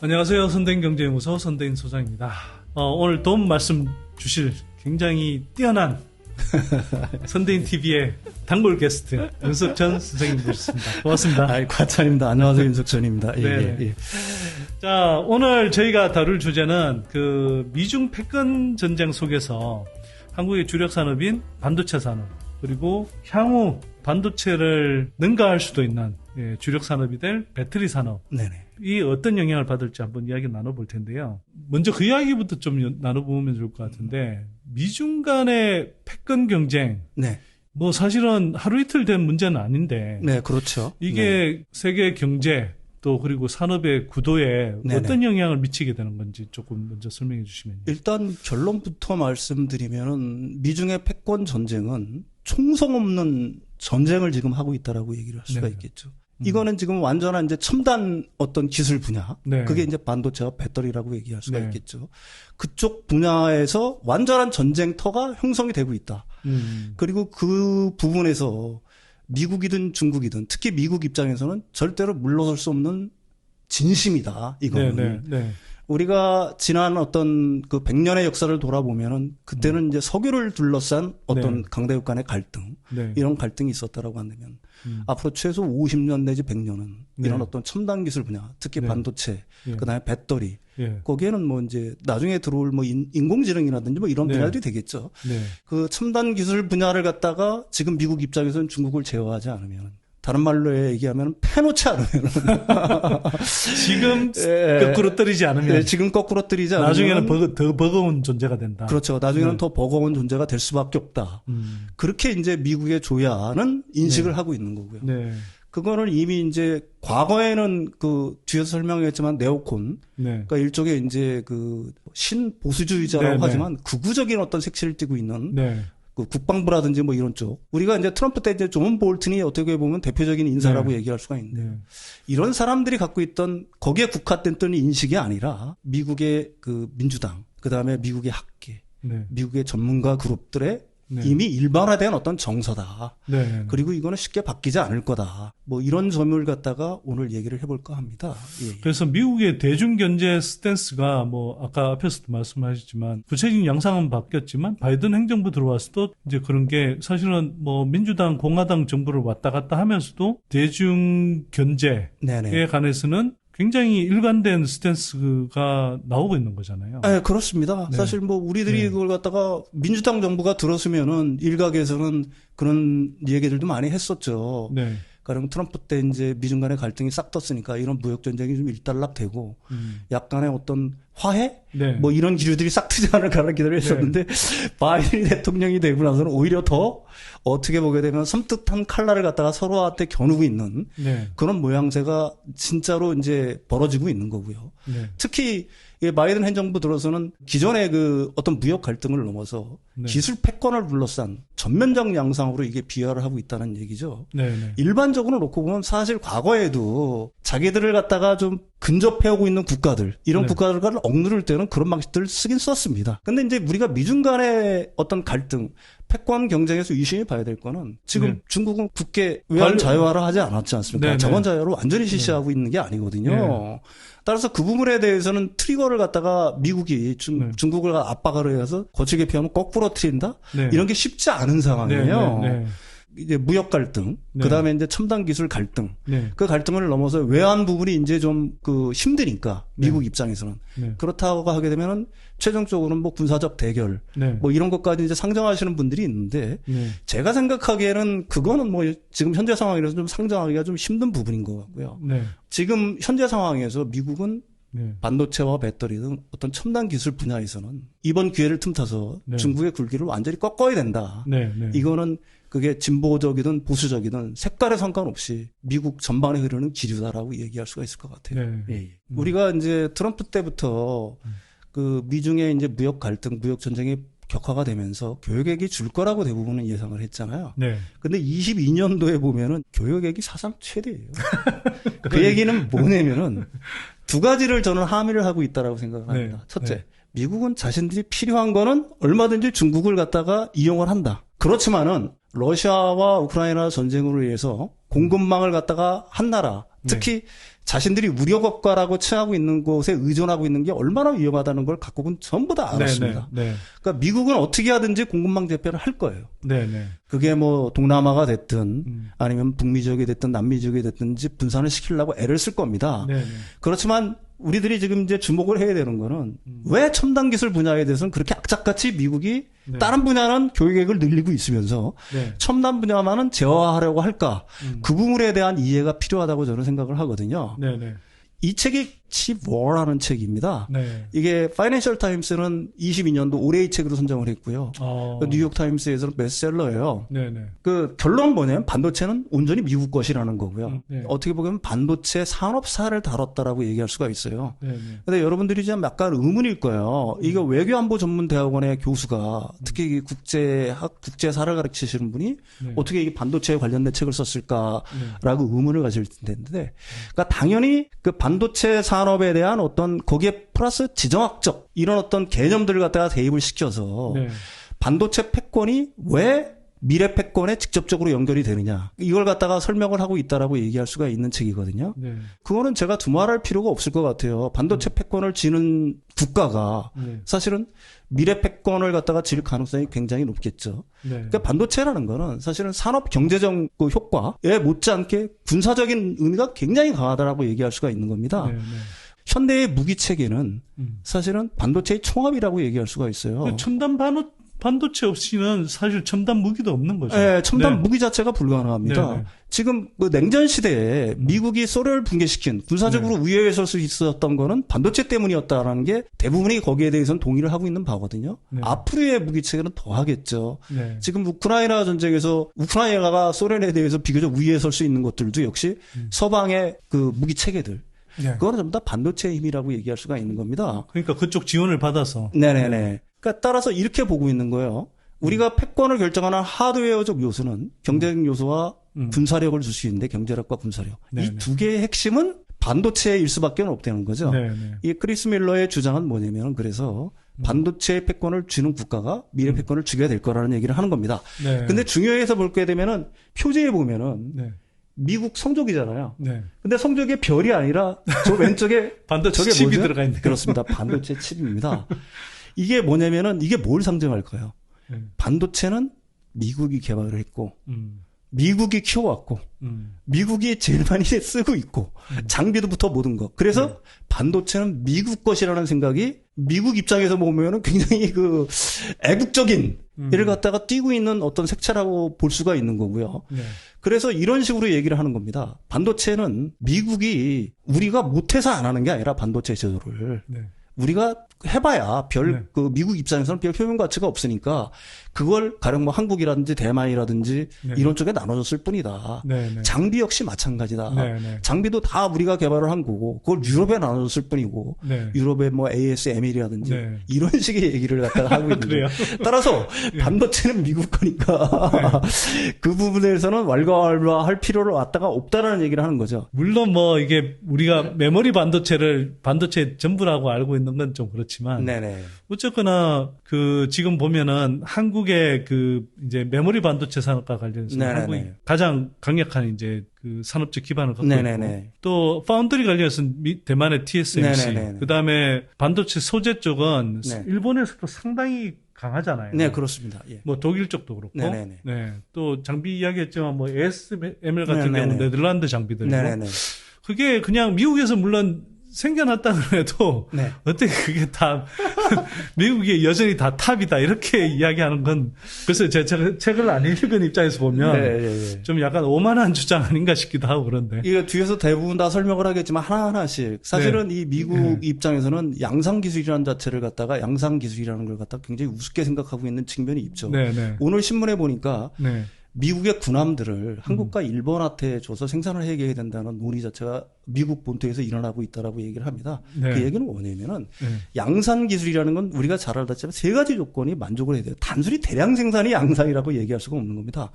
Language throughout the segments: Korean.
안녕하세요. 선대인 경제연구소 선대인 소장입니다. 오늘 도움 말씀 주실 굉장히 뛰어난 선대인 TV의 단골 게스트 윤석천 선생님 모셨습니다. 고맙습니다. 과찬입니다. 안녕하세요. 윤석천입니다. 예. 자, 오늘 저희가 다룰 주제는 그 미중 패권 전쟁 속에서 한국의 주력 산업인 반도체 산업, 그리고 향후 반도체를 능가할 수도 있는 주력 산업이 될 배터리 산업. 네네. 이 어떤 영향을 받을지 한번 이야기 나눠볼 텐데요. 먼저 그 이야기부터 좀 나눠보면 좋을 것 같은데, 미중 간의 패권 경쟁. 네. 뭐 사실은 하루 이틀 된 문제는 아닌데. 네, 그렇죠. 이게 세계 경제 또 그리고 산업의 구도에 네네. 어떤 영향을 미치게 되는 건지 조금 먼저 설명해 주시면요. 일단 결론부터 말씀드리면은 미중의 패권 전쟁은 총성 없는 전쟁을 지금 하고 있다라고 얘기를 할 수가 네네. 있겠죠. 이거는 지금 완전한 이제 첨단 어떤 기술 분야. 네. 그게 이제 반도체와 배터리라고 얘기할 수가 네. 있겠죠. 그쪽 분야에서 완전한 전쟁터가 형성이 되고 있다. 그리고 그 부분에서 미국이든 중국이든 특히 미국 입장에서는 절대로 물러설 수 없는 진심이다. 이거는. 네. 우리가 지난 어떤 그 100년의 역사를 돌아보면은 그때는 이제 석유를 둘러싼 어떤 네. 강대국 간의 갈등, 네. 이런 갈등이 있었다라고 한다면 앞으로 최소 50년 내지 100년은 네. 이런 어떤 첨단 기술 분야, 특히 네. 반도체, 예. 그다음에 배터리, 예. 거기에는 뭐 이제 나중에 들어올 뭐 인공지능이라든지 뭐 이런 네. 분야들이 되겠죠. 네. 그 첨단 기술 분야를 갖다가 지금 미국 입장에서는 중국을 제어하지 않으면, 다른 말로 얘기하면 패놓지 않으면 지금 거꾸로 떨어지지 않으면 지금 거꾸로 떨어지지 않으면 나중에는 더 버거운 존재가 된다. 그렇죠. 나중에는 네. 더 버거운 존재가 될 수밖에 없다. 그렇게 이제 미국의 조야는 인식을 네. 하고 있는 거고요. 네. 그거는 이미 이제 과거에는 그 뒤에서 설명했지만 네오콘, 네. 그러니까 일종의 이제 그 신보수주의자라고 네, 네. 하지만 극우적인 어떤 색채를 띠고 있는 네. 그 국방부라든지 뭐 이런 쪽. 우리가 이제 트럼프 때 이제 존 볼튼이 어떻게 보면 대표적인 인사라고 네. 얘기할 수가 있는데, 네. 이런 사람들이 갖고 있던 거기에 국한됐던 인식이 아니라 미국의 그 민주당, 그 다음에 미국의 학계, 네. 미국의 전문가 그룹들의 네. 이미 일반화된 어떤 정서다. 네. 그리고 이거는 쉽게 바뀌지 않을 거다. 뭐 이런 점을 갖다가 오늘 얘기를 해볼까 합니다. 예. 그래서 미국의 대중경제 스탠스가 뭐 아까 앞에서도 말씀하셨지만 구체적인 양상은 바뀌었지만 바이든 행정부 들어와서도 이제 그런 게 사실은 뭐 민주당, 공화당 정부를 왔다 갔다 하면서도 대중경제에 네네. 관해서는 굉장히 일관된 스탠스가 나오고 있는 거잖아요. 네, 그렇습니다. 네. 사실 뭐 우리들이 네. 그걸 갖다가 민주당 정부가 들었으면은 일각에서는 그런 얘기들도 많이 했었죠. 네. 그럼 트럼프 때 이제 미중 간의 갈등이 싹 떴으니까 이런 무역 전쟁이 좀 일단락되고 약간의 어떤 화해? 네. 뭐 이런 기류들이 싹 트지 않을까라는 기대를 했었는데 바이든 대통령이 되고 나서는 오히려 더 어떻게 보게 되면 섬뜩한 칼날을 갖다가 서로한테 겨누고 있는 네. 그런 모양새가 진짜로 이제 벌어지고 있는 거고요. 네. 특히 이 바이든 행정부 들어서는 기존의 그 어떤 무역 갈등을 넘어서 네. 기술 패권을 둘러싼 전면적 양상으로 이게 비화를 하고 있다는 얘기죠. 네. 네. 일반적으로 놓고 보면 사실 과거에도 자기들을 갖다가 좀 근접해오고 있는 국가들, 이런 네. 국가들과를 억누를 때는 그런 방식들을 쓰긴 썼습니다. 근데 이제 우리가 미중 간의 어떤 갈등, 패권 경쟁에서 유심히 봐야 될 거는 지금 네. 중국은 국계 외환 자유화를 하지 않았지 않습니까? 네, 자본 네. 자유화를 완전히 실시하고 있는 게 아니거든요. 네. 따라서 그 부분에 대해서는 트리거를 갖다가 미국이 네. 중국을 압박을 해서 거칠게 피하면 거꾸로 트린다? 네. 이런 게 쉽지 않은 상황이에요. 네. 네. 이제 무역 갈등, 네. 그 다음에 이제 첨단 기술 갈등, 네. 그 갈등을 넘어서 외환 부분이 이제 좀 그 힘드니까 미국 네. 입장에서는 네. 그렇다고 하게 되면은 최종적으로는 뭐 군사적 대결, 네. 뭐 이런 것까지 이제 상정하시는 분들이 있는데 네. 제가 생각하기에는 그거는 뭐 지금 현재 상황이라서 좀 상정하기가 좀 힘든 부분인 것 같고요. 네. 지금 현재 상황에서 미국은 네. 반도체와 배터리 등 어떤 첨단 기술 분야에서는 이번 기회를 틈타서 네. 중국의 굴기를 완전히 꺾어야 된다. 네. 네. 이거는 그게 진보적이든 보수적이든 색깔에 상관없이 미국 전반에 흐르는 기류다라고 얘기할 수가 있을 것 같아요. 네. 예. 우리가 이제 트럼프 때부터 그 미중의 이제 무역 갈등, 무역 전쟁이 격화가 되면서 교역액이 줄 거라고 대부분은 예상을 했잖아요. 네. 근데 22년도에 보면은 교역액이 사상 최대예요. 그 얘기는 뭐냐면은 두 가지를 저는 함의를 하고 있다라고 생각을 합니다. 네. 첫째, 네. 미국은 자신들이 필요한 거는 얼마든지 중국을 갖다가 이용을 한다. 그렇지만은 러시아와 우크라이나 전쟁으로 인해서 공급망을 갖다가 한 나라, 특히 자신들이 무력국가라고 칭하고 있는 곳에 의존하고 있는 게 얼마나 위험하다는 걸 각국은 전부 다 알았습니다. 그러니까 미국은 어떻게 하든지 공급망 재편을 할 거예요. 그게 뭐 동남아가 됐든 아니면 북미 지역이 됐든 남미 지역이 됐든지 분산을 시키려고 애를 쓸 겁니다. 그렇지만 우리들이 지금 이제 주목을 해야 되는 거는 왜 첨단 기술 분야에 대해서는 그렇게 악착같이 미국이 다른 분야는 교육액을 늘리고 있으면서 첨단 분야만은 제어하려고 할까? 그 부분에 대한 이해가 필요하다고 저는 생각을 하거든요. 이 책이 칩 워라는 책입니다. 이게 파이낸셜 타임스는 22년도 올해의 책으로 선정을 했고요. 뉴욕 타임스에서는 베스트셀러예요. 그 결론은 뭐냐면 반도체는 온전히 미국 것이라는 거고요. 어떻게 보면 반도체 산업사를 다뤘다라고 얘기할 수가 있어요. 근데 여러분들이 좀 약간 의문일 거예요. 이거 외교안보 전문 대학원의 교수가 특히 국제사를 가르치시는 분이 어떻게 이 반도체에 관련된 책을 썼을까라고 의문을 가질 텐데, 그러니까 당연히 그 반도체 산업에 대한 어떤 거기에 플러스 지정학적 이런 어떤 개념들을 갖다가 대입을 시켜서 반도체 패권이 왜 미래 패권에 직접적으로 연결이 되느냐 이걸 갖다가 설명을 하고 있다라고 얘기할 수가 있는 책이거든요. 그거는 제가 두말할 필요가 없을 것 같아요. 반도체 패권을 쥐는 국가가 사실은 미래 패권을 갖다가 질 가능성이 굉장히 높겠죠. 그러니까 반도체라는 거는 사실은 산업 경제적 그 효과에 못지않게 군사적인 의미가 굉장히 강하다라고 얘기할 수가 있는 겁니다. 현대의 무기 체계는 사실은 반도체의 총합이라고 얘기할 수가 있어요. 첨단 반도체 없이는 사실 첨단 무기도 없는 거죠. 네, 첨단 무기 자체가 불가능합니다. 지금 그 냉전 시대에 미국이 소련을 붕괴시킨 군사적으로 우위에 설 수 있었던 거는 반도체 때문이었다라는 게 대부분이 거기에 대해서는 동의를 하고 있는 바거든요. 앞으로의 무기 체계는 더 하겠죠. 지금 우크라이나 전쟁에서 우크라이나가 소련에 대해서 비교적 우위에 설 수 있는 것들도 역시 서방의 그 무기 체계들. 그거는 전부 다 반도체의 힘이라고 얘기할 수가 있는 겁니다. 그러니까 그쪽 지원을 받아서. 그러니까 따라서 이렇게 보고 있는 거예요. 우리가 패권을 결정하는 하드웨어적 요소는 경제적 요소와 군사력을 줄 수 있는데 경제력과 군사력. 이 두 개의 핵심은 반도체일 수밖에 없다는 거죠. 이 크리스 밀러의 주장은 뭐냐면 그래서 반도체의 패권을 쥐는 국가가 미래 패권을 쥐게 될 거라는 얘기를 하는 겁니다. 근데 중요해서 볼 게 되면은 표지에 보면은 미국 성적이잖아요. 근데 성적이 별이 아니라 저 왼쪽에 반도체 칩이 들어가 있네요. 그렇습니다. 반도체 칩입니다. 이게 뭐냐면은 이게 뭘 상징할까요? 반도체는 미국이 개발을 했고 미국이 키워왔고 미국이 제일 많이 쓰고 있고 장비도부터 모든 거. 그래서 반도체는 미국 것이라는 생각이 미국 입장에서 보면은 굉장히 그 애국적인 이를 갖다가 띄고 있는 어떤 색채라고 볼 수가 있는 거고요. 그래서 이런 식으로 얘기를 하는 겁니다. 반도체는 미국이 우리가 못해서 안 하는 게 아니라 반도체 제조를 우리가 해봐야 그 미국 입장에서는 별 표현 가치가 없으니까 그걸 가령 뭐 한국이라든지 대만이라든지 이런 쪽에 나눠줬을 뿐이다. 장비 역시 마찬가지다. 장비도 다 우리가 개발을 한 거고 그걸 유럽에 나눠줬을 뿐이고 유럽의 뭐 ASML이라든지 이런 식의 얘기를 갖다가 하고 있는 거예요. 따라서 반도체는 미국 거니까 그 부분에서는 왈가왈부할 필요를 갖다가 없다라는 얘기를 하는 거죠. 물론 뭐 이게 우리가 메모리 반도체 전부라고 알고 있는 건 좀 그렇지만 어쨌거나 그 지금 보면은 한국의 그 이제 메모리 반도체 산업과 관련해서 한국이 가장 강력한 이제 그 산업적 기반을 갖고 있고 또 파운드리 관련해서는 대만의 TSMC 그다음에 반도체 소재 쪽은 일본에서도 상당히 강하잖아요. 그렇습니다. 뭐 독일 쪽도 그렇고. 또 장비 이야기했지만 뭐 ASML 같은 경우는 네덜란드 장비들이고. 그게 그냥 미국에서 물론 생겨났다고 해도 어떻게 그게 다 미국이 여전히 다 탑이다 이렇게 이야기하는 건 그래서 제가 책을 안 읽은 입장에서 보면 좀 약간 오만한 주장 아닌가 싶기도 하고 그런데 이거 뒤에서 대부분 다 설명을 하겠지만 하나하나씩 사실은 이 미국 입장에서는 양상 기술이라는 자체를 갖다가 양상 기술이라는 걸 갖다가 굉장히 우습게 생각하고 있는 측면이 있죠. 오늘 신문에 보니까 미국의 군함들을 한국과 일본한테 줘서 생산을 해야 된다는 논의 자체가 미국 본토에서 일어나고 있다라고 얘기를 합니다. 그 얘기는 뭐냐면은 양산 기술이라는 건 우리가 잘 알다시피 세 가지 조건이 만족을 해야 돼요. 단순히 대량 생산이 양산이라고 얘기할 수가 없는 겁니다.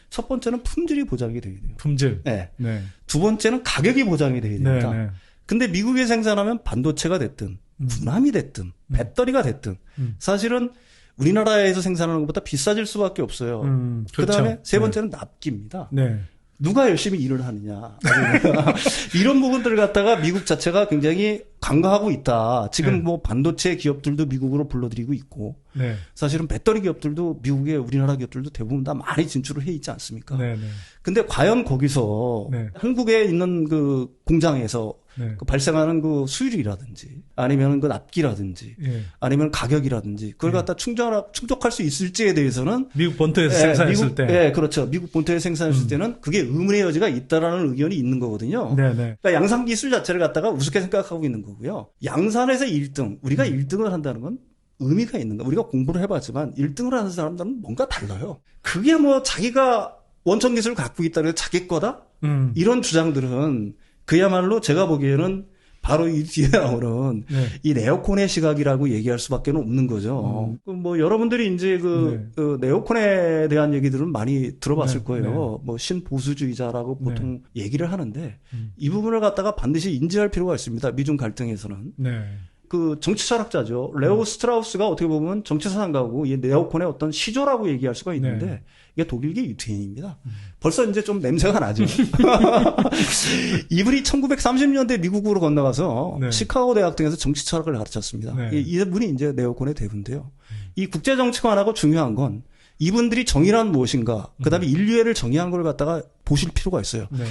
첫 번째는 품질이 보장이 돼야 돼요. 품질. 두 번째는 가격이 보장이 돼야 됩니다. 근데 미국에 생산하면 반도체가 됐든 군함이 됐든 배터리가 됐든 사실은 우리나라에서 생산하는 것보다 비싸질 수밖에 없어요. 그렇죠. 그다음에 세 번째는 납기입니다. 네. 누가 열심히 일을 하느냐. 이런 부분들을 갖다가 미국 자체가 굉장히 간과하고 있다. 지금 네. 뭐 반도체 기업들도 미국으로 불러들이고 있고 네. 사실은 배터리 기업들도 미국에 우리나라 기업들도 대부분 다 많이 진출을 해 있지 않습니까? 네. 네. 근데 과연 거기서 네. 한국에 있는 그 공장에서 네. 그 발생하는 그 수율이라든지 아니면 그 납기라든지 예. 아니면 가격이라든지 그걸 갖다 충족할 수 있을지에 대해서는 미국 본토에서 생산했을 미국, 때. 예, 그렇죠. 미국 본토에 생산했을 때는 그게 의문의 여지가 있다라는 의견이 있는 거거든요. 네네. 그러니까 양산 기술 자체를 갖다가 우습게 생각하고 있는 거고요. 양산에서 1등, 우리가 1등을 한다는 건 의미가 있는 거. 우리가 공부를 해봤지만 1등을 하는 사람들은 뭔가 달라요. 그게 뭐 자기가 원천 기술을 갖고 있다 그래서 자기 거다? 이런 주장들은 그야말로 제가 보기에는 바로 이 뒤에 나오는 네. 이 네오콘의 시각이라고 얘기할 수밖에 없는 거죠. 뭐 여러분들이 이제 그 네오콘에 대한 얘기들은 많이 들어봤을 네. 거예요. 네. 뭐 신보수주의자라고 보통 얘기를 하는데 이 부분을 갖다가 반드시 인지할 필요가 있습니다. 미중 갈등에서는. 네. 그 정치 철학자죠. 레오 스트라우스가 어떻게 보면 정치사상가고 이 네오콘의 어떤 시조라고 얘기할 수가 있는데 네. 이게 독일계 유태인입니다. 벌써 이제 좀 냄새가 나죠. 이분이 1930년대 미국으로 건너가서 네. 시카고 대학 등에서 정치 철학을 가르쳤습니다. 네. 이분이 이제 네오콘의 대부인데요. 이 국제 정치관하고 중요한 건 이분들이 정의란 무엇인가, 그다음에 인류애를 정의한 걸 갖다가 보실 필요가 있어요. 네.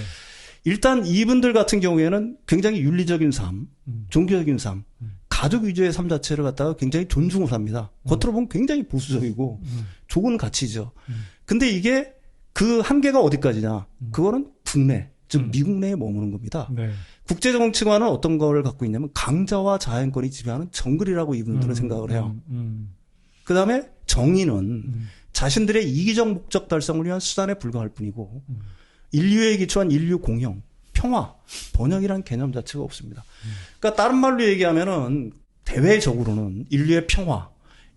일단 이분들 같은 경우에는 굉장히 윤리적인 삶, 종교적인 삶, 가족 위주의 삶 자체를 갖다가 굉장히 존중을 합니다. 겉으로 보면 굉장히 보수적이고 좋은 가치죠. 근데 이게 그 한계가 어디까지냐? 그거는 국내, 즉 미국 내에 머무는 겁니다. 네. 국제정치관은 어떤 걸 갖고 있냐면 강자와 자연권이 지배하는 정글이라고 이분들은 생각을 해요. 그다음에 정의는 자신들의 이기적 목적 달성을 위한 수단에 불과할 뿐이고 인류에 기초한 인류 공영, 평화, 번영이라는 개념 자체가 없습니다. 그러니까 다른 말로 얘기하면은 대외적으로는 인류의 평화,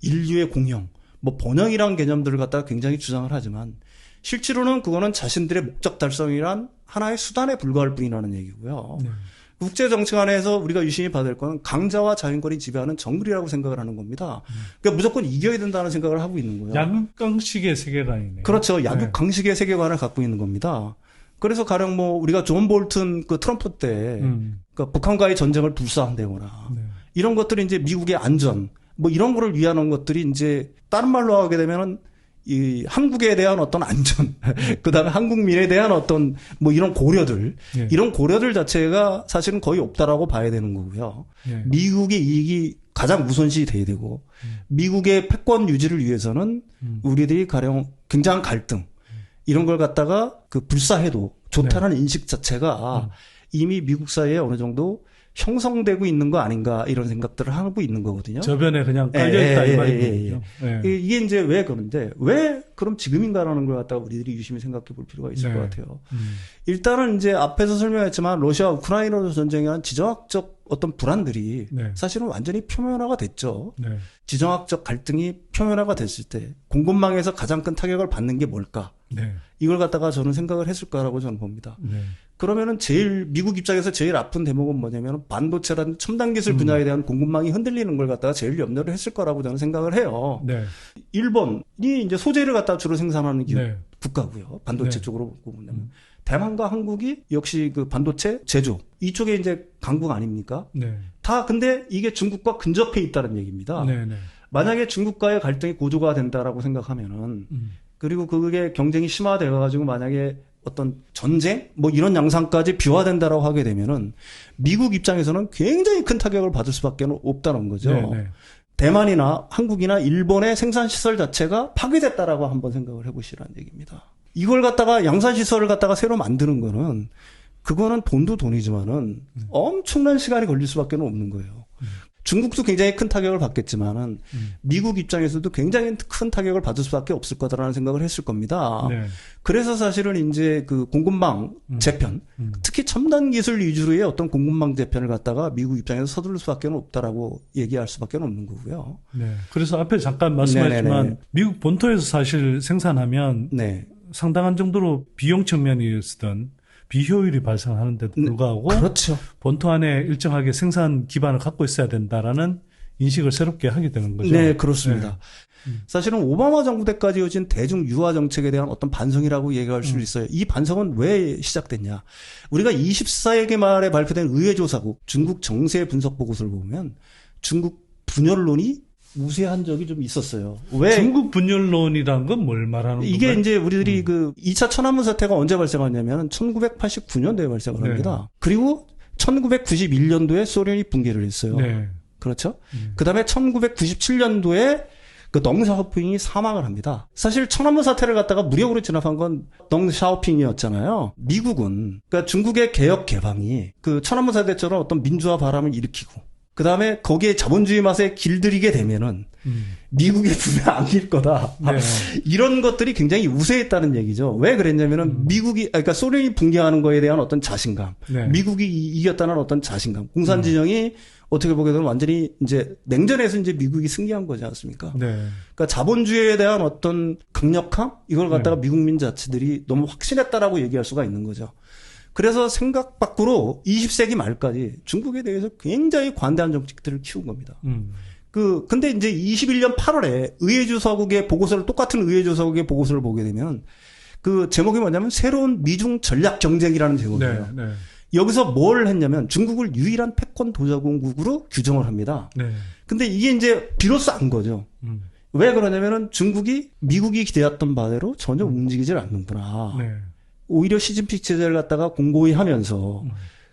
인류의 공영, 뭐 번영이라는 개념들을 갖다가 굉장히 주장을 하지만 실제로는 그거는 자신들의 목적 달성이란 하나의 수단에 불과할 뿐이라는 얘기고요. 네. 국제정치관에서 우리가 유심히 봐야 될 건 강자와 자연권이 지배하는 정글이라고 생각을 하는 겁니다. 그러니까 무조건 이겨야 된다는 생각을 하고 있는 거예요. 양극강식의 세계관이네요. 그렇죠. 양극강식의 세계관을 갖고 있는 겁니다. 그래서 가령 뭐 우리가 존 볼튼 그 트럼프 때 그러니까 북한과의 전쟁을 불사한다거나 네. 이런 것들이 이제 미국의 안전 뭐 이런 거를 위한 것들이 이제 다른 말로 하게 되면은 이 한국에 대한 어떤 안전, 그다음에 한국민에 대한 어떤 뭐 이런 고려들, 네. 이런 고려들 자체가 사실은 거의 없다라고 봐야 되는 거고요. 네. 미국의 이익이 가장 우선시 돼야 되고 미국의 패권 유지를 위해서는 우리들이 가령 굉장한 갈등 이런 걸 갖다가 그 불사해도 좋다는 인식 자체가 이미 미국 사회에 어느 정도 형성되고 있는 거 아닌가 이런 생각들을 하고 있는 거거든요. 저변에 그냥 깔려있다 이 말이거든요. 이게 이제 왜 그런데 왜 그럼 지금인가라는 걸 갖다가 우리들이 유심히 생각해 볼 필요가 있을 네. 것 같아요. 일단은 이제 앞에서 설명했지만 러시아 우크라이나 전쟁에 한 지정학적 어떤 불안들이 네. 사실은 완전히 표면화가 됐죠. 네. 지정학적 갈등이 표면화가 됐을 때 공급망에서 가장 큰 타격을 받는 게 뭘까? 네. 이걸 갖다가 저는 생각을 했을 거라고 저는 봅니다. 네. 그러면은 제일 미국 입장에서 제일 아픈 대목은 뭐냐면 반도체라는 첨단 기술 분야에 대한 공급망이 흔들리는 걸 갖다가 제일 염려를 했을 거라고 저는 생각을 해요. 네. 일본이 이제 소재를 갖다 주로 생산하는 기업 네. 국가고요. 반도체 네. 쪽으로 보고 보면 대만과 한국이 역시 그 반도체 제조 이쪽에 이제 강국 아닙니까? 네. 다 근데 이게 중국과 근접해 있다는 얘기입니다. 네. 네. 만약에 중국과의 갈등이 고조가 된다라고 생각하면은 그리고 그게 경쟁이 심화되어 가지고 만약에 어떤 전쟁 뭐 이런 양상까지 비화된다라고 하게 되면은 미국 입장에서는 굉장히 큰 타격을 받을 수밖에 없다는 거죠. 네. 네. 대만이나 한국이나 일본의 생산 시설 자체가 파괴됐다라고 한번 생각을 해보시라는 얘기입니다. 이걸 갖다가 양산 시설을 갖다가 새로 만드는 거는 그거는 돈도 돈이지만은 엄청난 시간이 걸릴 수밖에 없는 거예요. 중국도 굉장히 큰 타격을 받겠지만은 미국 입장에서도 굉장히 큰 타격을 받을 수밖에 없을 거다라는 생각을 했을 겁니다. 네. 그래서 사실은 이제 그 공급망 재편, 특히 첨단 기술 위주로의 어떤 공급망 재편을 갖다가 미국 입장에서 서두를 수밖에 없다라고 얘기할 수밖에 없는 거고요. 네. 그래서 앞에 잠깐 말씀하셨지만 네네네. 미국 본토에서 사실 생산하면 네. 상당한 정도로 비용 측면이었던 비효율이 발생하는데도 불구하고 그렇죠. 본토 안에 일정하게 생산 기반을 갖고 있어야 된다라는 인식을 새롭게 하게 되는 거죠. 네, 그렇습니다. 네. 사실은 오바마 정부 때까지 이어진 대중 유화 정책에 대한 어떤 반성이라고 얘기할 수 있어요. 이 반성은 왜 시작됐냐? 우리가 24세기 말에 발표된 의회조사국 중국 정세 분석 보고서를 보면 중국 분열론이 우세한 적이 좀 있었어요. 왜? 중국 분열론이란 건 뭘 말하는 건가요? 이게 이제 우리들이 그 2차 천안문 사태가 언제 발생하냐면 1989년도에 발생을 합니다. 그리고 1991년도에 소련이 붕괴를 했어요. 네. 그렇죠? 그 다음에 1997년도에 그 덩샤오핑이 사망을 합니다. 사실 천안문 사태를 갖다가 무력으로 진압한 건 덩샤오핑이었잖아요. 미국은 그러니까 중국의 개혁 개방이 그 천안문 사태처럼 어떤 민주화 바람을 일으키고 그 다음에 거기에 자본주의 맛에 길들이게 되면은 미국이 분명 안길 거다. 네. 이런 것들이 굉장히 우세했다는 얘기죠. 왜 그랬냐면은 그러니까 소련이 붕괴하는 거에 대한 어떤 자신감, 네. 미국이 이겼다는 어떤 자신감, 공산진영이 어떻게 보게 되면 완전히 이제 냉전에서 이제 미국이 승리한 거지 않습니까? 네. 그러니까 자본주의에 대한 어떤 강력함 이걸 갖다가 미국민 자치들이 너무 확신했다라고 얘기할 수가 있는 거죠. 그래서 생각 밖으로 20세기 말까지 중국에 대해서 굉장히 관대한 정책들을 키운 겁니다. 근데 이제 21년 8월에 의회조사국의 보고서를 똑같은 의회조사국의 보고서를 보게 되면 그 제목이 뭐냐면 새로운 미중 전략 경쟁이라는 제목이에요. 네. 네. 여기서 뭘 했냐면 중국을 유일한 패권 도자국으로 규정을 합니다. 네. 근데 이게 이제 비로소 안 거죠. 왜 그러냐면은 중국이 미국이 기대했던 바대로 전혀 움직이질 않는구나. 네. 오히려 시진핑 체제를 갖다가 공고히 하면서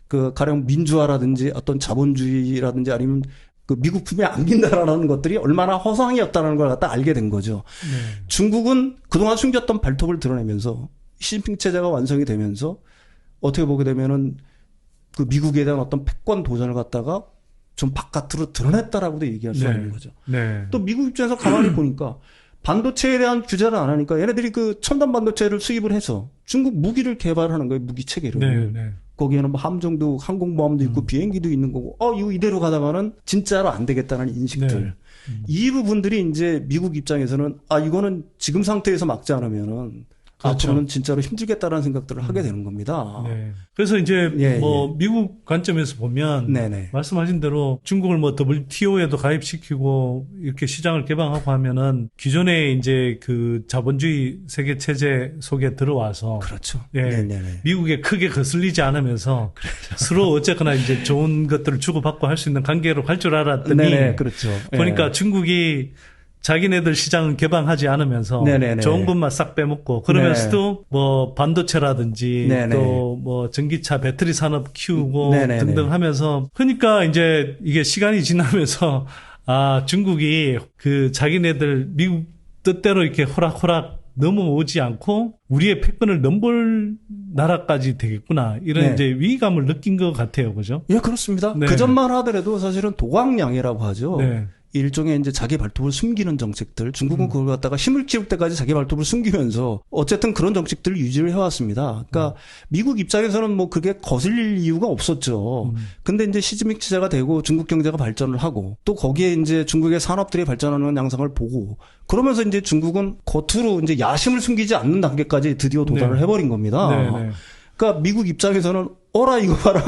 그 가령 민주화라든지 어떤 자본주의라든지 아니면 그 미국 품에 안긴다라는 것들이 얼마나 허상이었다는 걸 갖다 알게 된 거죠. 네. 중국은 그동안 숨겼던 발톱을 드러내면서 시진핑 체제가 완성이 되면서 어떻게 보게 되면은 그 미국에 대한 어떤 패권 도전을 갖다가 좀 바깥으로 드러냈다라고도 얘기할 수 있는 거죠. 네. 또 미국 입장에서 가만히 보니까 반도체에 대한 규제를 안 하니까 얘네들이 그 첨단 반도체를 수입을 해서 중국 무기를 개발하는 거예요. 무기 체계를. 네. 네. 거기에는 뭐 함정도 항공모함도 있고 비행기도 있는 거고 이거 이대로 가다가는 진짜로 안 되겠다는 인식들. 네. 이 부분들이 이제 미국 입장에서는 이거는 지금 상태에서 막지 않으면은 그렇죠. 앞으로는 진짜로 힘들겠다라는 생각들을 하게 되는 겁니다. 네. 그래서 이제 미국 관점에서 보면 네네. 말씀하신 대로 중국을 뭐 WTO에도 가입시키고 이렇게 시장을 개방하고 하면은 기존의 이제 그 자본주의 세계 체제 속에 들어와서 그렇죠. 예. 네네네. 미국에 크게 거슬리지 않으면서 서로 어쨌거나 이제 좋은 것들을 주고받고 할 수 있는 관계로 갈 줄 알았더니 네네. 그렇죠. 보니까 중국이 자기네들 시장은 개방하지 않으면서 네네네. 좋은 것만 싹 빼먹고 그러면서도 뭐 반도체라든지 네네. 또 뭐 전기차 배터리 산업 키우고 네네네. 등등 하면서 그러니까 이제 이게 시간이 지나면서 중국이 그 자기네들 미국 뜻대로 이렇게 호락호락 넘어오지 않고 우리의 패권을 넘볼 나라까지 되겠구나 이런 네. 이제 위기감을 느낀 것 같아요, 그죠? 예, 그렇습니다. 네. 그 전만 하더라도 사실은 도광양이라고 하죠. 네. 일종의 이제 자기 발톱을 숨기는 정책들. 중국은 그걸 갖다가 힘을 키울 때까지 자기 발톱을 숨기면서 어쨌든 그런 정책들을 유지를 해왔습니다. 그러니까 미국 입장에서는 뭐 그게 거슬릴 이유가 없었죠. 근데 이제 시진핑 체제가 되고 중국 경제가 발전을 하고 또 거기에 이제 중국의 산업들이 발전하는 양상을 보고 그러면서 이제 중국은 겉으로 이제 야심을 숨기지 않는 단계까지 드디어 도달을 네. 해버린 겁니다. 네, 네. 그러니까 미국 입장에서는 어라 이거 봐라.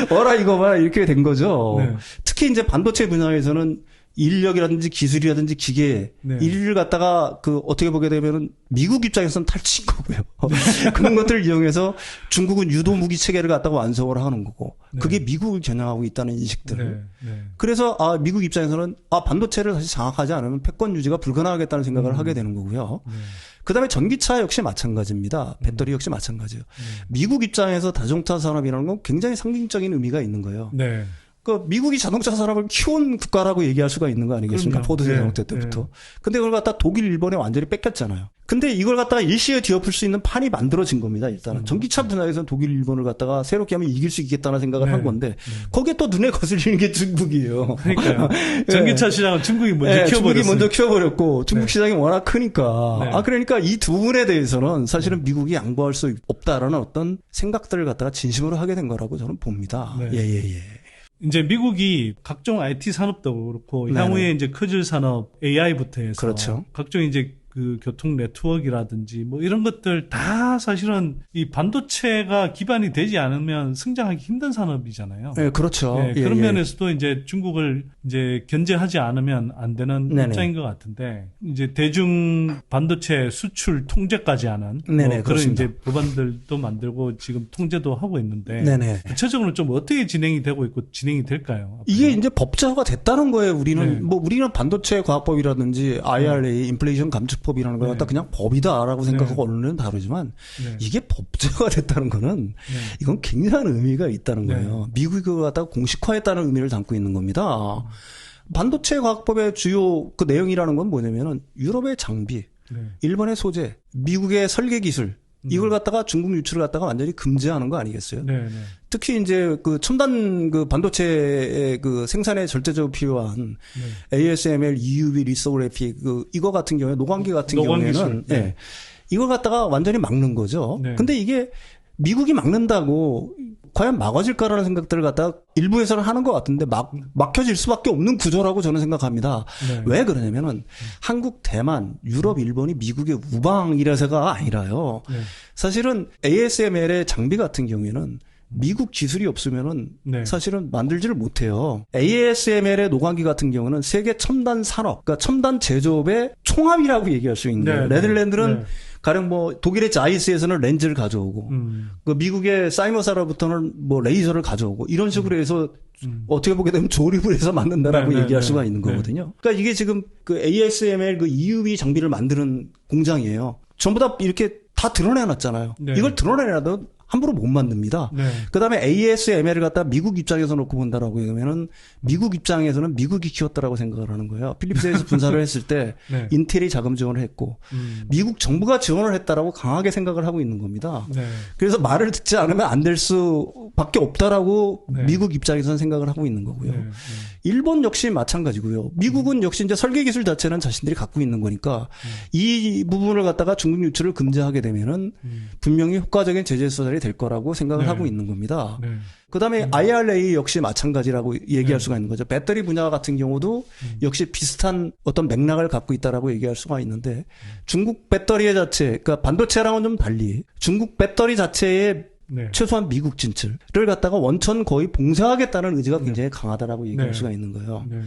어라 이거 봐라 이렇게 된 거죠. 네. 특히 이제 반도체 분야에서는 인력이라든지 기술이라든지 기계 네. 이를 갖다가 그 어떻게 보게 되면은 미국 입장에서는 탈취인 거고요. 그런 것들을 이용해서 중국은 유도 무기 체계를 갖다가 완성을 하는 거고 네. 그게 미국을 겨냥하고 있다는 인식들. 네. 네. 그래서 미국 입장에서는 반도체를 다시 장악하지 않으면 패권 유지가 불가능하겠다는 생각을 하게 되는 거고요. 네. 그다음에 전기차 역시 마찬가지입니다. 배터리 역시 마찬가지예요. 미국 입장에서 자동차 산업이라는 건 굉장히 상징적인 의미가 있는 거예요. 네. 그 미국이 자동차 산업을 키운 국가라고 얘기할 수가 있는 거 아니겠습니까? 그럼요. 포드 네. 자동차 때부터. 근데 그걸 갖다 독일, 일본에 완전히 뺏겼잖아요. 근데 이걸 갖다가 일시에 뒤엎을 수 있는 판이 만들어진 겁니다. 일단은 전기차 분야에서는 독일, 일본을 갖다가 새롭게 하면 이길 수 있겠다는 생각을 네. 한 건데 거기에 또 눈에 거슬리는 게 중국이에요. 그러니까요. 전기차 시장은 중국이 먼저 키워버렸어요. 중국이 먼저 키워버렸고 중국 네. 시장이 워낙 크니까. 네. 그러니까 이 두 분에 대해서는 사실은 미국이 양보할 수 없다라는 어떤 생각들을 갖다가 진심으로 하게 된 거라고 저는 봅니다. 네. 예. 이제 미국이 각종 IT 산업도 그렇고 네네. 향후에 이제 커질 산업 AI부터 해서 그렇죠. 각종 이제 그 교통 네트워크라든지 뭐 이런 것들 다 사실은 이 반도체가 기반이 되지 않으면 성장하기 힘든 산업이잖아요. 네, 그렇죠. 네, 그런 면에서도 이제 중국을 이제 견제하지 않으면 안 되는 네네. 입장인 것 같은데 이제 대중 반도체 수출 통제까지 하는 네네, 그런 그렇습니다. 이제 법안들도 만들고 지금 통제도 하고 있는데 네네. 구체적으로 좀 어떻게 진행이 되고 있고 진행이 될까요? 이게 이제 법제화가 됐다는 거예요. 우리는 네. 뭐 우리는 반도체 과학법이라든지 IRA 인플레이션 감축법이라는 걸 갖다 네. 그냥 법이다라고 생각하고 네. 언론은 다루지만 네. 이게 법제화가 됐다는 거는 네. 이건 굉장한 의미가 있다는 네. 거예요. 미국이 그걸 갖다가 공식화했다는 의미를 담고 있는 겁니다. 반도체 과학법의 주요 그 내용이라는 건 뭐냐면은 유럽의 장비, 네. 일본의 소재, 미국의 설계 기술 이걸 갖다가 중국 유출을 갖다가 완전히 금지하는 거 아니겠어요? 네. 네. 특히 이제 그 첨단 그 반도체의 그 생산에 절대적으로 필요한 ASML, EUV 리소그래피 그 이거 같은 경우에 노광기 같은 노광기 경우에는 기술. 네. 예. 이걸 갖다가 완전히 막는 거죠. 네. 근데 이게 미국이 막는다고 과연 막아질까라는 생각들을 갖다가 일부에서는 하는 것 같은데 막혀질 수밖에 없는 구조라고 저는 생각합니다. 네. 왜 그러냐면은 한국, 대만, 유럽, 일본이 미국의 우방이라서가 아니라요. 네. 사실은 ASML의 장비 같은 경우에는 미국 기술이 없으면은 네. 사실은 만들지를 못해요. ASML의 노광기 같은 경우는 세계 첨단 산업, 그러니까 첨단 제조업의 총합이라고 얘기할 수 있는 거예요. 네. 네덜란드는 네. 가령 뭐 독일의 자이스에서는 렌즈를 가져오고 그 미국의 사이머사로부터는 뭐 레이저를 가져오고 이런 식으로 해서 어떻게 보게 되면 조립을 해서 만든다라고 네, 얘기할 네, 수가 네. 있는 거거든요. 그러니까 이게 지금 그 ASML 그 EUV 장비를 만드는 공장이에요. 전부 다 이렇게 다 드러내놨잖아요. 네. 이걸 드러내놔도 함부로 못 만듭니다. 네. 그다음에 ASML을 갖다 미국 입장에서 놓고 본다라고 하면은 미국 입장에서는 미국이 키웠다라고 생각을 하는 거예요. 필립스에서 분사를 했을 때 네. 인텔이 자금 지원을 했고 미국 정부가 지원을 했다라고 강하게 생각을 하고 있는 겁니다. 네. 그래서 말을 듣지 않으면 안 될 수밖에 없다라고 네. 미국 입장에서는 생각을 하고 있는 거고요. 네. 일본 역시 마찬가지고요. 미국은 역시 이제 설계 기술 자체는 자신들이 갖고 있는 거니까 이 부분을 갖다가 중국 유출을 금지하게 되면은 분명히 효과적인 제재 수단이 될 거라고 생각을 네. 하고 있는 겁니다. 네. 그다음에 IRA 역시 마찬가지라고 얘기할 수가 있는 거죠. 배터리 분야 같은 경우도 역시 비슷한 어떤 맥락을 갖고 있다라고 얘기할 수가 있는데 중국 배터리 자체, 그러니까 반도체랑은 좀 달리 중국 배터리 자체의 네. 최소한 미국 진출을 갖다가 원천 거의 봉쇄하겠다는 의지가 굉장히 강하다라고 얘기할 네. 수가 있는 거예요. 네.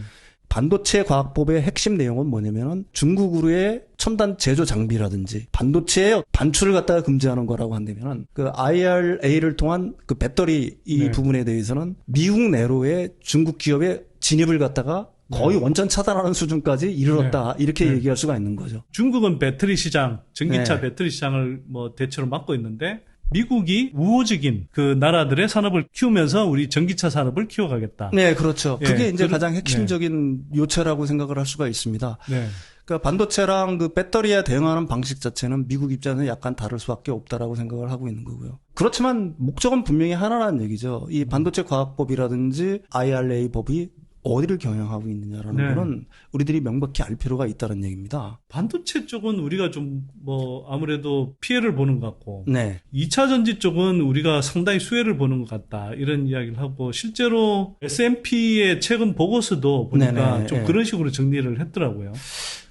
반도체 과학법의 핵심 내용은 뭐냐면은 중국으로의 첨단 제조 장비라든지 반도체의 반출을 갖다가 금지하는 거라고 한다면은 그 IRA를 통한 그 배터리 이 네. 부분에 대해서는 미국 내로의 중국 기업의 진입을 갖다가 거의 원천 차단하는 수준까지 이르렀다. 이렇게 네. 얘기할 수가 있는 거죠. 중국은 배터리 시장, 전기차 네. 배터리 시장을 뭐 대체로 맡고 있는데 미국이 우호적인 그 나라들의 산업을 키우면서 우리 전기차 산업을 키워가겠다. 네, 그렇죠. 예, 그게 이제 그- 가장 핵심적인 요체라고 생각을 할 수가 있습니다. 네. 그러니까 반도체랑 그 배터리에 대응하는 방식 자체는 미국 입장에서는 약간 다를 수밖에 없다라고 생각을 하고 있는 거고요. 그렇지만 목적은 분명히 하나라는 얘기죠. 이 반도체 과학법이라든지 IRA 법이 어디를 경영하고 있느냐라는 네. 거는 우리들이 명백히 알 필요가 있다는 얘기입니다. 반도체 쪽은 우리가 좀 뭐 아무래도 피해를 보는 것 같고 네. 2차 전지 쪽은 우리가 상당히 수혜를 보는 것 같다 이런 이야기를 하고 실제로 S&P의 최근 보고서도 보니까 네네, 좀 예. 그런 식으로 정리를 했더라고요.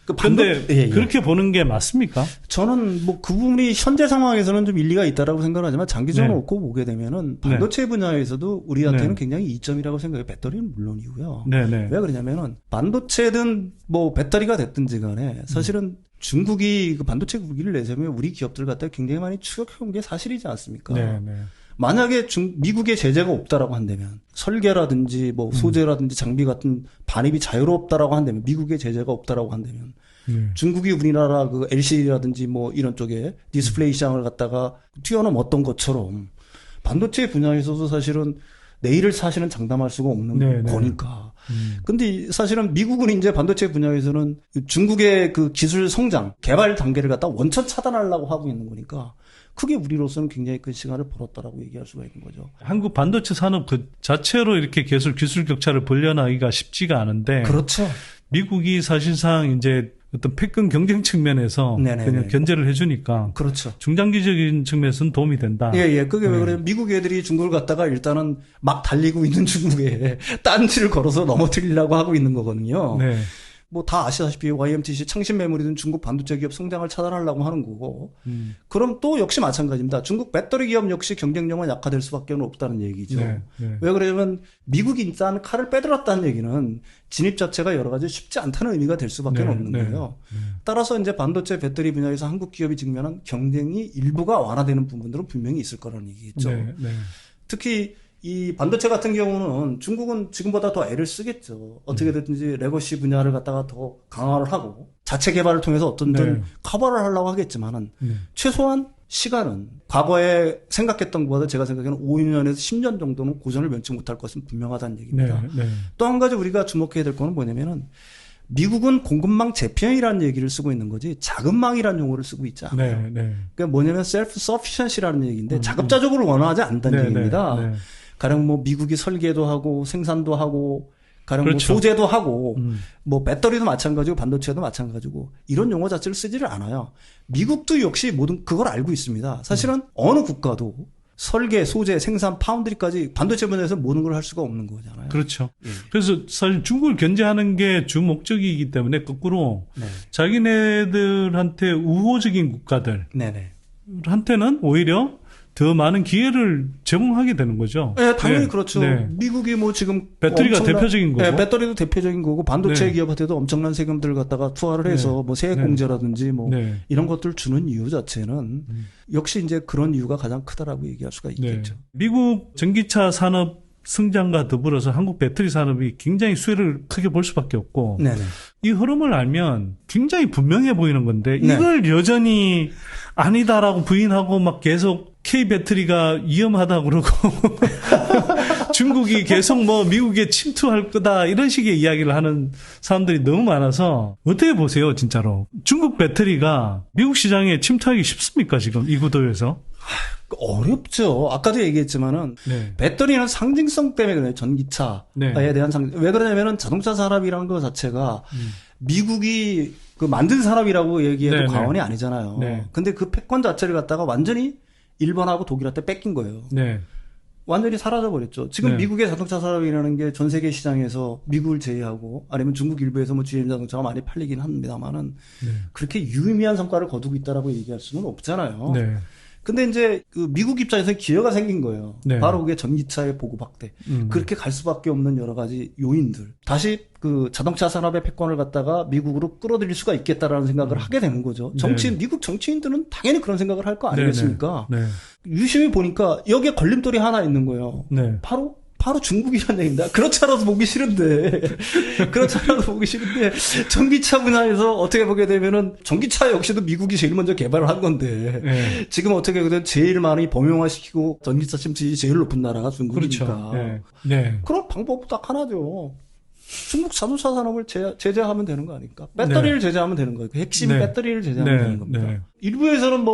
그 그런데 예, 예. 그렇게 보는 게 맞습니까? 저는 뭐 그 부분이 현재 상황에서는 좀 일리가 있다라고 생각하지만 장기적으로 네. 놓고 보게 되면은 반도체 분야에서도 우리한테는 네. 굉장히 이점이라고 생각해요. 배터리는 물론이고요. 네네. 왜 그러냐면은 반도체든 뭐 배터리가 됐든지 간에 사실은 중국이 그 반도체 무기를 내세우면 우리 기업들 갖다 굉장히 많이 추격해온 게 사실이지 않습니까? 네네. 만약에 미국의 제재가 없다라고 한다면 설계라든지 뭐 소재라든지 장비 같은 반입이 자유롭다라고 한다면 미국의 제재가 없다라고 한다면 중국이 우리나라 그 LCD라든지 뭐 이런 쪽에 디스플레이 시장을 갖다가 뛰어넘었던 것처럼 반도체 분야에서도 사실은 내일을 사실은 장담할 수가 없는 네네. 거니까. 근데 사실은 미국은 이제 반도체 분야에서는 중국의 그 기술 성장, 개발 단계를 갖다 원천 차단하려고 하고 있는 거니까 크게 우리로서는 굉장히 큰 시간을 벌었다라고 얘기할 수가 있는 거죠. 한국 반도체 산업 그 자체로 이렇게 계속 기술 격차를 벌려나기가 쉽지가 않은데 그렇죠. 미국이 사실상 이제 어떤 패권 경쟁 측면에서 네네네. 그냥 견제를 해주니까 그렇죠. 중장기적인 측면에서는 도움이 된다. 예. 그게 왜 그래요? 미국 애들이 중국을 갖다가 일단은 막 달리고 있는 중국에 딴지를 걸어서 넘어뜨리려고 하고 있는 거거든요. 네. 뭐 다 아시다시피 YMTC 창신 메모리 등 중국 반도체 기업 성장을 차단하려고 하는 거고. 그럼 또 역시 마찬가지입니다. 중국 배터리 기업 역시 경쟁력은 약화될 수밖에 없다는 얘기죠. 네, 네. 왜 그러냐면 미국이 일단 칼을 빼들었다는 얘기는 진입 자체가 여러 가지 쉽지 않다는 의미가 될 수밖에 네, 없는 네, 거예요. 따라서 이제 반도체 배터리 분야에서 한국 기업이 직면한 경쟁이 일부가 완화되는 부분들은 분명히 있을 거라는 얘기겠죠. 네, 네. 특히 이 반도체 같은 경우는 중국은 지금보다 더 애를 쓰겠죠. 어떻게 됐든지 레거시 분야를 갖다가 더 강화를 하고 자체 개발을 통해서 어떤든 네. 커버를 하려고 하겠지만은 최소한 시간은 과거에 생각했던 것보다 제가 생각하기에는 5년에서 10년 정도는 고전을 면치 못할 것은 분명하다는 얘기입니다. 네, 네. 또 한 가지 우리가 주목해야 될 거는 뭐냐면은 미국은 공급망 재편이라는 얘기를 쓰고 있는 거지 자급망이라는 용어를 쓰고 있지 않아요. 네, 네. 그러니까 뭐냐면 self-sufficiency라는 얘기인데 자급자족을 원하지 않는다는 네, 얘기입니다. 네, 네. 가령 뭐 미국이 설계도 하고 생산도 하고 가령 그렇죠. 뭐 소재도 하고 뭐 배터리도 마찬가지고 반도체도 마찬가지고 이런 용어 자체를 쓰지를 않아요. 미국도 역시 모든 그걸 알고 있습니다. 사실은 어느 국가도 설계, 소재, 생산, 파운드리까지 반도체 분야에서 모든 걸 할 수가 없는 거잖아요. 그렇죠. 그래서 사실 중국을 견제하는 게 주 목적이기 때문에 거꾸로 네. 자기네들한테 우호적인 국가들한테는 네네. 오히려 더 많은 기회를 제공하게 되는 거죠. 네, 당연히 네. 그렇죠. 네. 미국이 뭐 지금 배터리가 대표적인 거고. 네, 배터리도 대표적인 거고 반도체 네. 기업한테도 엄청난 세금들을 갖다가 투하를 해서 네. 뭐 세액 네. 공제라든지 뭐 네. 이런 것들 주는 이유 자체는 역시 이제 그런 이유가 가장 크다라고 얘기할 수가 있겠죠. 네. 미국 전기차 산업 성장과 더불어서 한국 배터리 산업이 굉장히 수혜를 크게 볼 수밖에 없고 네네. 이 흐름을 알면 굉장히 분명해 보이는 건데 네. 이걸 여전히 아니다라고 부인하고 막 계속 K 배터리가 위험하다 그러고 중국이 계속 뭐 미국에 침투할 거다 이런 식의 이야기를 하는 사람들이 너무 많아서 어떻게 보세요 진짜로 중국 배터리가 미국 시장에 침투하기 쉽습니까 지금 이 구도에서? 어렵죠. 아까도 얘기했지만은 네. 배터리는 상징성 때문에 그래요. 전기차에 네. 대한 왜 그러냐면은 자동차 산업이라는 것 자체가 미국이 그 만든 산업이라고 얘기해도 네, 과언이 네. 아니잖아요. 네. 근데 그 패권 자체를 갖다가 완전히 일본하고 독일한테 뺏긴 거예요. 네. 완전히 사라져버렸죠. 지금 네. 미국의 자동차 산업이라는 게 전 세계 시장에서 미국을 제외하고 아니면 중국 일부에서 뭐 GM 자동차가 많이 팔리긴 합니다만은 네. 그렇게 유의미한 성과를 거두고 있다라고 얘기할 수는 없잖아요. 네. 근데 이제 그 미국 입장에서 기회가 생긴 거예요. 네. 바로 그게 전기차의 보급 확대. 그렇게 갈 수밖에 없는 여러 가지 요인들. 다시 그 자동차 산업의 패권을 갖다가 미국으로 끌어들일 수가 있겠다라는 생각을 하게 되는 거죠. 네. 미국 정치인들은 당연히 그런 생각을 할 거 아니겠습니까? 네. 유심히 보니까 여기에 걸림돌이 하나 있는 거예요. 네. 바로 중국이라는 얘기입니다. 그렇지 않아도 보기 싫은데. 그렇지 않아도 보기 싫은데. 전기차 분야에서 어떻게 보게 되면은 전기차 역시도 미국이 제일 먼저 개발을 한 건데. 네. 지금 어떻게 보면 제일 많이 범용화시키고 전기차 침투율이 제일 높은 나라가 중국이니까. 그렇죠. 네. 네. 그런 방법 딱 하나죠. 중국 자동차 산업을 제재하면 되는 거 아닙니까? 배터리를 제재하면 되는 거예요. 핵심 네. 배터리를 제재하면 네. 되는 겁니다. 네. 일부에서는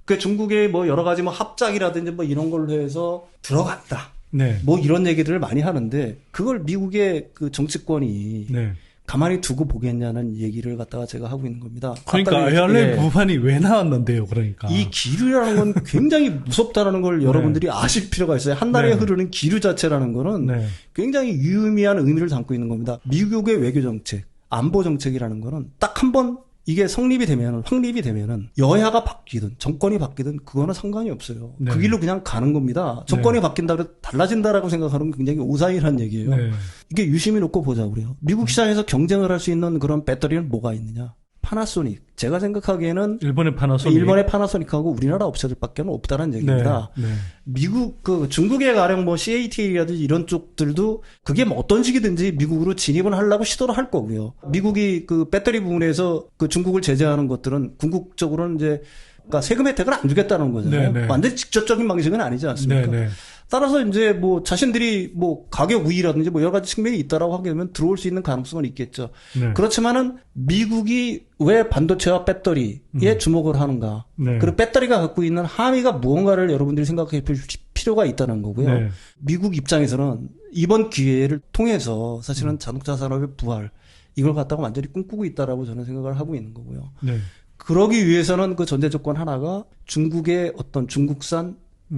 그 중국의 뭐 여러 가지 뭐 합작이라든지 뭐 이런 걸로 해서 들어갔다. 네. 뭐 이런 얘기들을 많이 하는데 그걸 미국의 그 정치권이 네. 가만히 두고 보겠냐는 얘기를 갖다가 제가 하고 있는 겁니다. 그러니까 IRA 부판이 왜 나왔는데요, 그러니까. 이 기류라는 건 굉장히 무섭다라는 걸 여러분들이 아실 필요가 있어요. 한 달에 흐르는 기류 자체라는 거는 네. 굉장히 유의미한 의미를 담고 있는 겁니다. 미국의 외교 정책, 안보 정책이라는 거는 딱 한 번 이게 확립이 되면은 여야가 바뀌든 정권이 바뀌든 그거는 상관이 없어요. 네. 그 길로 그냥 가는 겁니다. 정권이 바뀐다 그래도 달라진다라고 생각하는 건 굉장히 오사이라는 얘기예요. 네. 이게 유심히 놓고 보자고 그래요. 미국 시장에서 경쟁을 할 수 있는 그런 배터리는 뭐가 있느냐? 파나소닉. 제가 생각하기에는 일본의 파나소닉. 일본의 파나소닉하고 우리나라 업체들밖에 없다는 얘기입니다. 네. 네. 미국 중국의 가령 뭐 CATL이라든지 이런 쪽들도 그게 뭐 어떤 식이든지 미국으로 진입을 하려고 시도를 할 거고요. 미국이 그 배터리 부분에서 그 중국을 제재하는 것들은 궁극적으로는 이제 그러니까 세금 혜택을 안 주겠다는 거잖아요. 네, 네. 완전히 직접적인 방식은 아니지 않습니까? 네, 네. 따라서 이제 뭐 자신들이 뭐 가격 우위라든지 뭐 여러 가지 측면이 있다라고 하게 되면 들어올 수 있는 가능성은 있겠죠. 네. 그렇지만은 미국이 왜 반도체와 배터리에 주목을 하는가? 네. 그리고 배터리가 갖고 있는 함의가 무언가를 여러분들이 생각해 볼 필요가 있다는 거고요. 네. 미국 입장에서는 이번 기회를 통해서 사실은 자동차 산업의 부활 이걸 갖다가 완전히 꿈꾸고 있다라고 저는 생각을 하고 있는 거고요. 네. 그러기 위해서는 그 전제 조건 하나가 중국의 어떤 중국산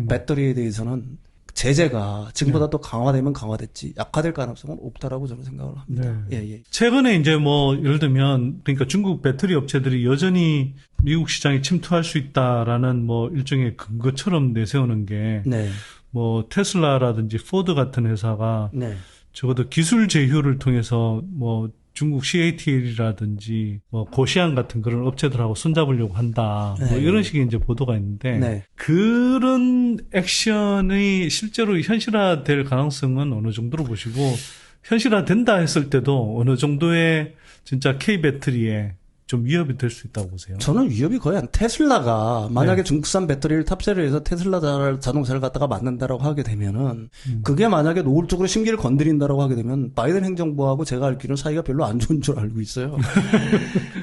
배터리에 대해서는 제재가 지금보다 또 강화되면 강화됐지 약화될 가능성은 없다라고 저는 생각을 합니다. 네. 예, 예. 최근에 이제 뭐 예를 들면 그러니까 중국 배터리 업체들이 여전히 미국 시장에 침투할 수 있다라는 뭐 일종의 근거처럼 내세우는 게 네. 뭐 테슬라라든지 포드 같은 회사가 네. 적어도 기술 제휴를 통해서 뭐 중국 CATL이라든지 뭐 고시안 같은 그런 업체들하고 손잡으려고 한다. 뭐 네. 이런 식의 이제 보도가 있는데 네. 그런 액션이 실제로 현실화될 가능성은 어느 정도로 보시고 현실화된다 했을 때도 어느 정도의 진짜 K 배터리에 좀 위협이 될 수 있다고 보세요? 저는 위협이 거의 테슬라가 만약에 네. 중국산 배터리를 탑재를 해서 테슬라 자동차를 갖다가 만든다라고 하게 되면은 그게 만약에 노골적으로 심기를 건드린다라고 하게 되면 바이든 행정부하고 제가 알기로는 사이가 별로 안 좋은 줄 알고 있어요.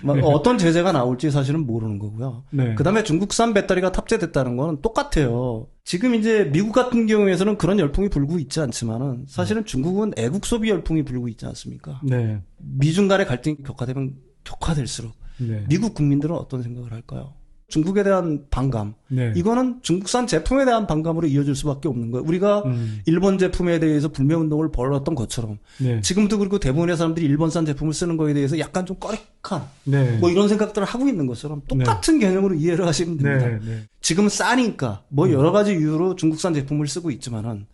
네. 어떤 제재가 나올지 사실은 모르는 거고요. 네. 그다음에 중국산 배터리가 탑재됐다는 건 똑같아요. 지금 이제 미국 같은 경우에서는 그런 열풍이 불고 있지 않지만은 사실은 중국은 애국 소비 열풍이 불고 있지 않습니까? 네. 미중 간의 갈등이 격화될수록 네. 미국 국민들은 어떤 생각을 할까요? 중국에 대한 반감. 네. 이거는 중국산 제품에 대한 반감으로 이어질 수밖에 없는 거예요. 우리가 일본 제품에 대해서 불매운동을 벌였던 것처럼 네. 지금도 그리고 대부분의 사람들이 일본산 제품을 쓰는 거에 대해서 약간 좀 꺼릭한 네. 뭐 이런 생각들을 하고 있는 것처럼 똑같은 개념으로 이해를 하시면 됩니다. 네. 네. 지금 싸니까 뭐 여러 가지 이유로 중국산 제품을 쓰고 있지만은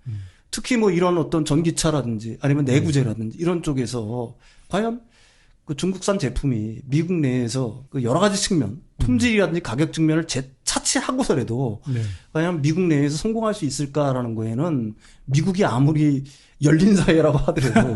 특히 뭐 이런 어떤 전기차라든지 아니면 내구재라든지 이런 쪽에서 과연 그 중국산 제품이 미국 내에서 그 여러 가지 측면, 품질이라든지 가격 측면을 차치하고서라도 네. 과연 미국 내에서 성공할 수 있을까라는 거에는 미국이 아무리 열린 사회라고 하더라도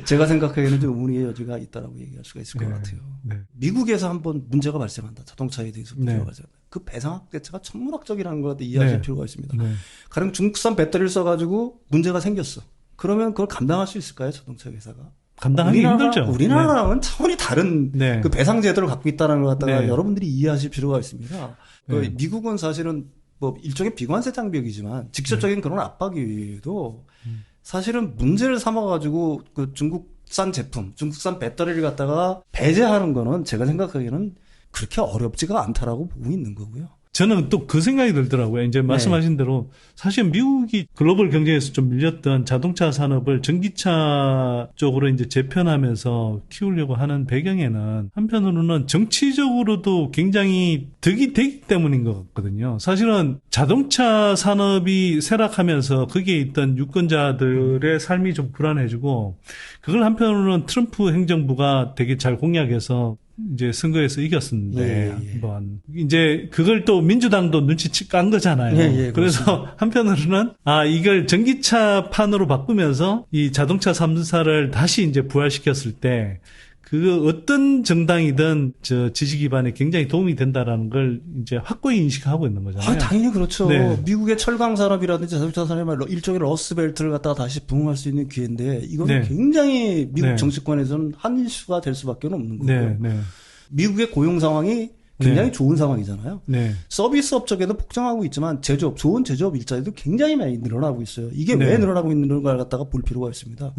제가 생각하기에는 좀 의문의 여지가 있다라고 얘기할 수가 있을 것 같아요. 네. 미국에서 한번 문제가 발생한다. 자동차에 대해서 문제가 네. 발생한다. 그 배상학 자체가 천문학적이라는 걸 이해하실 네. 필요가 있습니다. 네. 가령 중국산 배터리를 써가지고 문제가 생겼어. 그러면 그걸 감당할 수 있을까요? 자동차 회사가? 감당하기 힘들죠. 우리나라랑은 차원이 다른 네. 그 배상 제도를 갖고 있다는 걸 갖다가 네. 여러분들이 이해하실 필요가 있습니다. 그 네. 미국은 사실은 뭐 일종의 비관세 장벽이지만 직접적인 그런 압박이도 사실은 문제를 삼아가지고 그 중국산 제품, 중국산 배터리를 갖다가 배제하는 거는 제가 생각하기에는 그렇게 어렵지가 않다라고 보고 있는 거고요. 저는 또 그 생각이 들더라고요. 이제 말씀하신 대로 사실 미국이 글로벌 경제에서 좀 밀렸던 자동차 산업을 전기차 쪽으로 이제 재편하면서 키우려고 하는 배경에는 한편으로는 정치적으로도 굉장히 득이 되기 때문인 것 같거든요. 사실은 자동차 산업이 쇠락하면서 거기에 있던 유권자들의 삶이 좀 불안해지고 그걸 한편으로는 트럼프 행정부가 되게 잘 공략해서 이제 선거에서 이겼었는데 한번 이제 그걸 또 민주당도 눈치 깐 거잖아요. 그래서 한편으로는 이걸 전기차판으로 바꾸면서 이 자동차 3사를 다시 이제 부활시켰을 때 그 어떤 정당이든 저 지지 기반에 굉장히 도움이 된다라는 걸 이제 확고히 인식하고 있는 거잖아요. 당연히 그렇죠. 네. 미국의 철강 산업이라든지 자동차 산업이 일종의 러스트벨트를 갖다가 다시 부흥할 수 있는 기회인데 이건 굉장히 미국 정치권에서는 한 이슈가 될 수밖에 없는 거고요. 미국의 고용 상황이 굉장히 좋은 상황이잖아요. 서비스 업적에도 폭증하고 있지만 좋은 제조업 일자리도 굉장히 많이 늘어나고 있어요. 이게 왜 늘어나고 있는 걸 갖다가 볼 필요가 있습니다.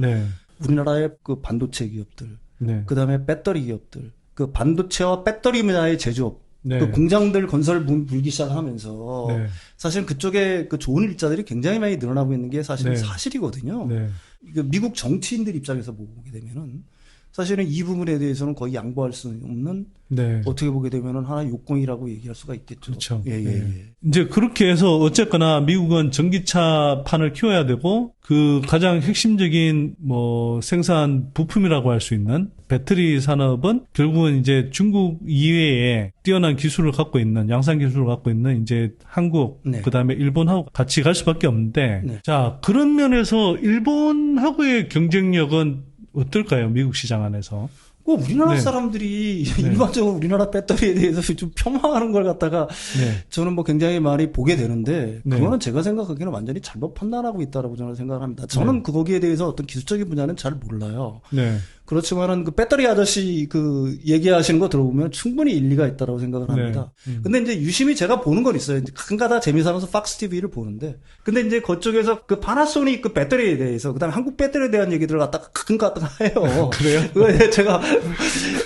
우리나라의 그 반도체 기업들, 그다음에 배터리 기업들, 그 반도체와 배터리 분야의 제조업, 그 공장들 건설 불기 시작하면서 사실 그쪽에 그 좋은 일자들이 굉장히 많이 늘어나고 있는 게 사실은 사실이거든요. 미국 정치인들 입장에서 보게 되면은 사실은 이 부분에 대해서는 거의 양보할 수 없는 어떻게 보게 되면은 하나의 요건이라고 얘기할 수가 있겠죠. 그렇죠. 이제 그렇게 해서 어쨌거나 미국은 전기차판을 키워야 되고 그 가장 핵심적인 뭐 생산 부품이라고 할 수 있는 배터리 산업은 결국은 이제 중국 이외에 뛰어난 기술을 갖고 있는 양산 기술을 갖고 있는 이제 한국 그다음에 일본하고 같이 갈 수밖에 없는데 자, 그런 면에서 일본하고의 경쟁력은 어떨까요? 미국 시장 안에서. 우리나라 사람들이 일반적으로 우리나라 배터리에 대해서 좀 폄하하는 걸 갖다가 저는 뭐 굉장히 많이 보게 되는데 그거는 제가 생각하기에는 완전히 잘못 판단하고 있다라고 저는 생각을 합니다. 저는 거기에 대해서 어떤 기술적인 분야는 잘 몰라요. 그렇지만은 그 배터리 아저씨 그 얘기하시는 거 들어보면 충분히 일리가 있다라고 생각을 합니다. 근데 이제 유심히 제가 보는 건 있어요. 가끔가다 재미삼아서 팍스 TV를 보는데 근데 이제 그쪽에서 그 파나소닉 그 배터리에 대해서 그다음에 한국 배터리에 대한 얘기들을 갖다가 가끔가다 해요. 그래요? 제가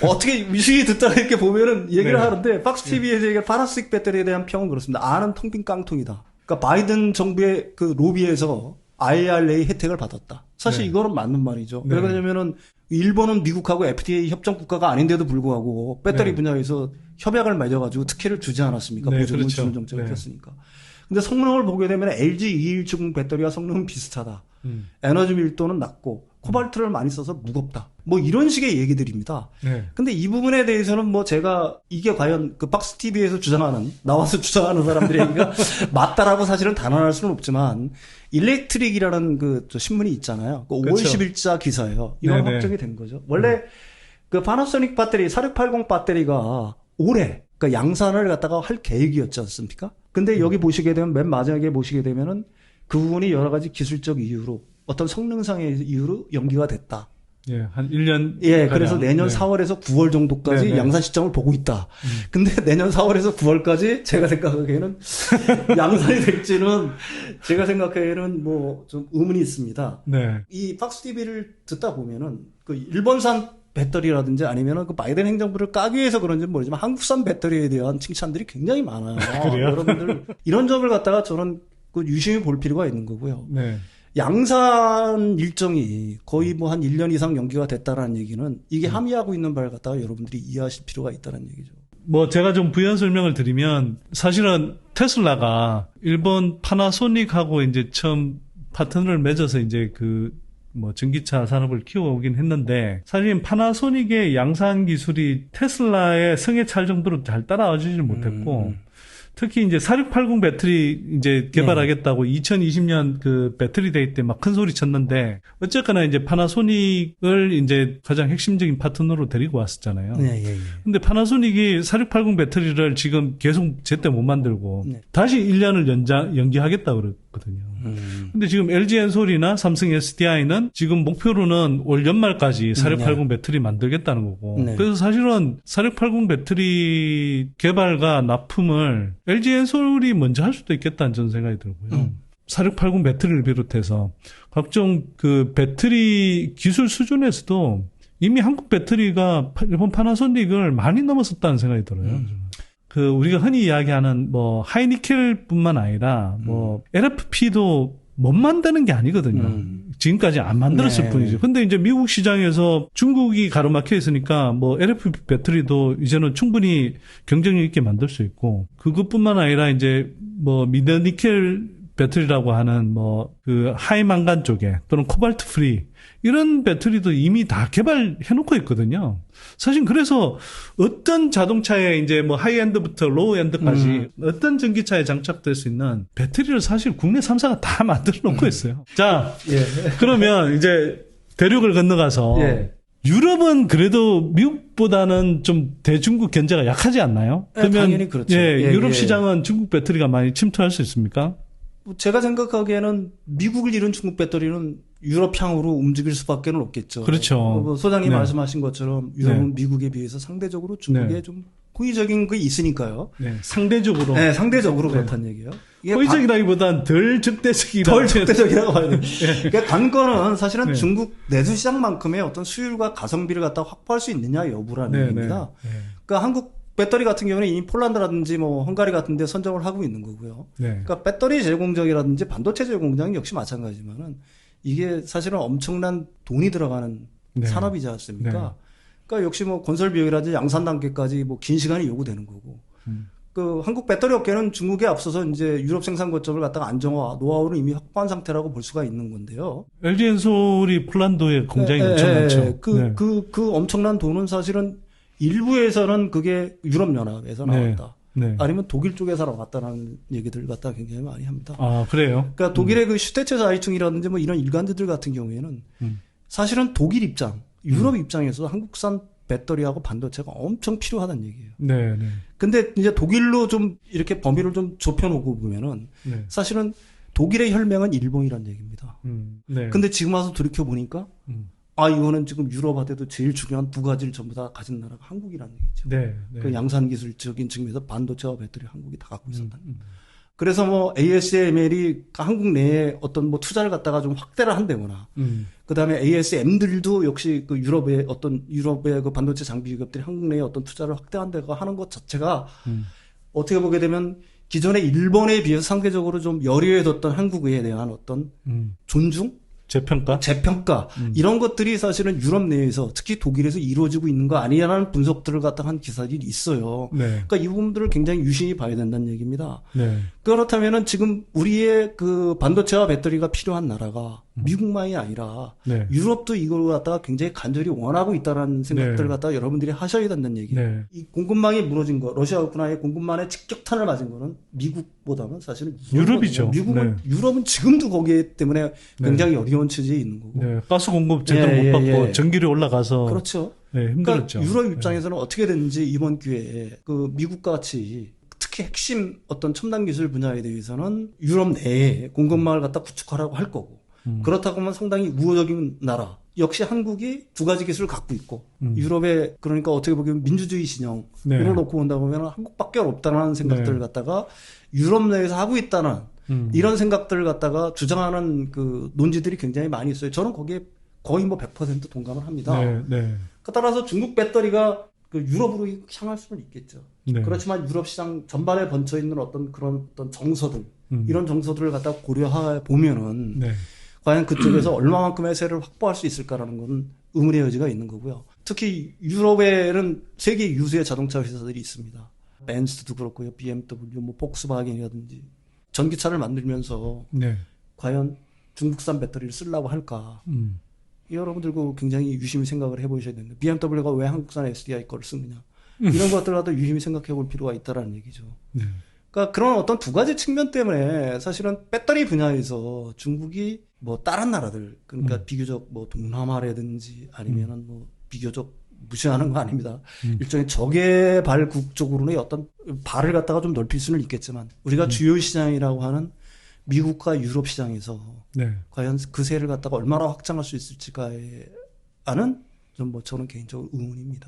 어떻게 유심히 듣다가 이렇게 보면은 얘기를 하는데 팍스 TV에서 파나소닉 배터리에 대한 평은 그렇습니다. 아는 텅빈 깡통이다. 그러니까 바이든 정부의 그 로비에서 IRA 혜택을 받았다. 사실 네. 이거는 맞는 말이죠. 네. 왜냐하면은 일본은 미국하고 FTA 협정 국가가 아닌데도 불구하고 배터리 네. 분야에서 협약을 맺어가지고 특혜를 주지 않았습니까? 네, 보조금을 그렇죠. 주는 정책을 네. 폈으니까. 근데 성능을 보게 되면 LG 217 배터리와 성능은 비슷하다. 에너지 밀도는 낮고 코발트를 많이 써서 무겁다. 뭐 이런 식의 얘기들입니다. 네. 근데 이 부분에 대해서는 뭐 제가 이게 과연 그 박스 TV에서 나와서 주장하는 사람들의 얘기가 맞다라고 사실은 단언할 수는 없지만 일렉트릭이라는 그 신문이 있잖아요. 그 5월 그렇죠. 10일자 기사예요. 이건 네네. 확정이 된 거죠. 원래 그 파나소닉 배터리 4680 배터리가 올해 그러니까 양산을 갖다가 할 계획이었지 않습니까? 근데 여기 보시게 되면 맨 마지막에 보시게 되면은 그 부분이 여러 가지 기술적 이유로 어떤 성능상의 이유로 연기가 됐다. 예, 한 1년. 예, 그래서 내년 네. 4월에서 9월 정도까지 네네. 양산 시점을 보고 있다. 근데 내년 4월에서 9월까지 제가 생각하기에는 양산이 될지는 제가 생각하기에는 뭐 좀 의문이 있습니다. 네. 이 박스 TV를 듣다 보면은 그 일본산 배터리라든지 아니면은 그 바이든 행정부를 까기 위해서 그런지 모르지만 한국산 배터리에 대한 칭찬들이 굉장히 많아요. 그래요? 여러분들 이런 점을 갖다가 저는 그 유심히 볼 필요가 있는 거고요. 네. 양산 일정이 거의 뭐 한 1년 이상 연기가 됐다라는 얘기는 이게 함의하고 있는 바를 갖다가 여러분들이 이해하실 필요가 있다는 얘기죠. 뭐 제가 좀 부연 설명을 드리면 사실은 테슬라가 일본 파나소닉하고 이제 처음 파트너를 맺어서 이제 그 뭐 전기차 산업을 키워오긴 했는데 사실 파나소닉의 양산 기술이 테슬라의 성에 찰 정도로 잘 따라와주지를 못했고 특히 이제 4680 배터리 이제 개발하겠다고 2020년 그 배터리 데이 때 막 큰 소리 쳤는데 어쨌거나 이제 파나소닉을 이제 가장 핵심적인 파트너로 데리고 왔었잖아요. 네, 예, 예. 근데 파나소닉이 4680 배터리를 지금 계속 제때 못 만들고 네. 다시 1년을 연기하겠다고 그랬거든요. 근데 지금 LG 엔솔이나 삼성 SDI는 지금 목표로는 올 연말까지 4680 배터리 만들겠다는 거고. 네. 그래서 사실은 4680 배터리 개발과 납품을 LG 엔솔이 먼저 할 수도 있겠다는 저는 생각이 들고요. 4680 배터리를 비롯해서 각종 그 배터리 기술 수준에서도 이미 한국 배터리가 일본 파나소닉을 많이 넘어섰다는 생각이 들어요. 그 우리가 흔히 이야기하는 뭐 하이니켈뿐만 아니라 뭐 LFP도 못 만드는 게 아니거든요. 지금까지 안 만들었을 네. 뿐이죠. 근데 이제 미국 시장에서 중국이 가로막혀 있으니까 뭐 LFP 배터리도 이제는 충분히 경쟁력 있게 만들 수 있고 그것뿐만 아니라 이제 뭐 미드니켈 배터리라고 하는 뭐 그 하이 망간 쪽에 또는 코발트 프리 이런 배터리도 이미 다 개발해 놓고 있거든요. 사실 그래서 어떤 자동차에 이제 뭐 하이엔드부터 로우엔드까지 어떤 전기차에 장착될 수 있는 배터리를 사실 국내 3사가 다 만들어 놓고 있어요. 자, 예. 그러면 이제 대륙을 건너가서 예. 유럽은 그래도 미국보다는 좀 대중국 견제가 약하지 않나요? 네, 당연히 그렇죠. 예, 예, 유럽 예. 시장은 중국 배터리가 많이 침투할 수 있습니까? 제가 생각하기에는 미국을 잃은 중국 배터리는 유럽향으로 움직일 수밖에 없겠죠. 그렇죠. 뭐 소장님 네. 말씀하신 것처럼 유럽은 미국에 비해서 상대적으로 중국에 네. 좀 호의적인 게 있으니까요. 네, 상대적으로. 네, 상대적으로 그렇다는 얘기예요. 이게 호의적이라기보단 덜 적대적이라. 덜 적대적이라고 봐야 돼요. 그러니까 관건은 사실은 네. 중국 내수 시장만큼의 어떤 수율과 가성비를 갖다 확보할 수 있느냐 여부라는 네, 얘기입니다. 네. 그러니까 한국 배터리 같은 경우는 이미 폴란드라든지 뭐 헝가리 같은 데 선정을 하고 있는 거고요. 네. 그러니까 배터리 제공장이라든지 반도체 제공장이 역시 마찬가지지만은 이게 사실은 엄청난 돈이 들어가는 네. 산업이지 않습니까? 네. 그러니까 역시 뭐 건설 비용이라든지 양산 단계까지 뭐 긴 시간이 요구되는 거고. 그 한국 배터리 업계는 중국에 앞서서 이제 유럽 생산 거점을 갖다가 안정화, 노하우를 이미 확보한 상태라고 볼 수가 있는 건데요. LG 엔솔이 폴란드에 공장이 엄청 많죠. 그 엄청난 돈은 사실은 일부에서는 그게 유럽연합에서 나왔다. 네. 아니면 독일 쪽에서 나왔다라는 얘기들 갖다 굉장히 많이 합니다. 아, 그래요? 그러니까 독일의 그 슈테체 자이충이라든지 뭐 이런 일간지들 같은 경우에는 사실은 독일 입장, 유럽 입장에서 한국산 배터리하고 반도체가 엄청 필요하다는 얘기예요. 네, 네. 근데 이제 독일로 좀 이렇게 범위를 좀 좁혀놓고 보면은 네. 사실은 독일의 혈맹은 일본이라는 얘기입니다. 네. 근데 지금 와서 돌이켜보니까 아, 이거는 지금 유럽한테도 제일 중요한 두 가지를 전부 다 가진 나라가 한국이라는 얘기죠. 네, 네. 그 양산 기술적인 측면에서 반도체와 배터리 한국이 다 갖고 있었다. 그래서 뭐 ASML이 한국 내에 어떤 뭐 투자를 갖다가 좀 확대를 한다거나, 그 다음에 ASM들도 역시 그 유럽의 그 반도체 장비 기업들이 한국 내에 어떤 투자를 확대한다거나 하는 것 자체가 어떻게 보게 되면 기존의 일본에 비해서 상대적으로 좀 열의해뒀던 한국에 대한 어떤 존중? 재평가 이런 것들이 사실은 유럽 내에서 특히 독일에서 이루어지고 있는 거 아니냐는 분석들을 갖다 한 기사들이 있어요. 네. 그러니까 이 부분들을 굉장히 유심히 봐야 된다는 얘기입니다. 네. 그렇다면은 지금 우리의 그 반도체와 배터리가 필요한 나라가 미국만이 아니라 네. 유럽도 이걸 갖다가 굉장히 간절히 원하고 있다는 생각들을 네. 갖다가 여러분들이 하셔야 된다는 얘기예요. 네. 이 공급망이 무너진 거, 러시아 우크라이나의 공급망에 직격탄을 맞은 거는 미국보다는 사실은 유럽이죠. 유럽은 지금도 거기에 때문에 굉장히 어려운 처지에 있는 거고. 네. 가스 공급 제대로 못 받고 전기료 올라가서 그렇죠. 네, 힘들었죠. 그러니까 유럽 입장에서는 어떻게 됐는지 이번 기회에 그 미국과 같이 특히 핵심 어떤 첨단 기술 분야에 대해서는 유럽 내에 공급망을 갖다 구축하라고 할 거고 그렇다고 하면 상당히 우호적인 나라. 역시 한국이 두 가지 기술을 갖고 있고 유럽에 그러니까 어떻게 보면 민주주의 진영 이걸 놓고 본다 보면 한국밖에 없다는 생각들을 갖다가 유럽 내에서 하고 있다는 이런 생각들을 갖다가 주장하는 그 논지들이 굉장히 많이 있어요. 저는 거기에 거의 뭐 100% 동감을 합니다. 따라서 중국 배터리가 그 유럽으로 향할 수는 있겠죠. 그렇지만 유럽 시장 전반에 번져 있는 어떤 그런 어떤 정서들 이런 정서들을 갖다 고려해 보면은 과연 그쪽에서 얼마만큼의 세를 확보할 수 있을까라는 건 의문의 여지가 있는 거고요. 특히 유럽에는 세계 유수의 자동차 회사들이 있습니다. 벤츠도 그렇고요, BMW, 뭐 폭스바겐이라든지 전기차를 만들면서 과연 중국산 배터리를 쓰려고 할까? 여러분들도 굉장히 유심히 생각을 해보셔야 됩니다. BMW가 왜 한국산 SDI 거를 쓰느냐? 이런 것들을 갖다 유심히 생각해 볼 필요가 있다라는 얘기죠. 그러니까 그런 어떤 두 가지 측면 때문에 사실은 배터리 분야에서 중국이 뭐 다른 나라들 그러니까 비교적 뭐 동남아라든지 아니면은 뭐 비교적 무시하는 거 아닙니다. 일종의 적의 발국 쪽으로는 어떤 발을 갖다가 좀 넓힐 수는 있겠지만 우리가 주요 시장이라고 하는 미국과 유럽 시장에서 과연 그 세를 갖다가 얼마나 확장할 수 있을지가에 아는 좀 뭐 저는 개인적으로 의문입니다.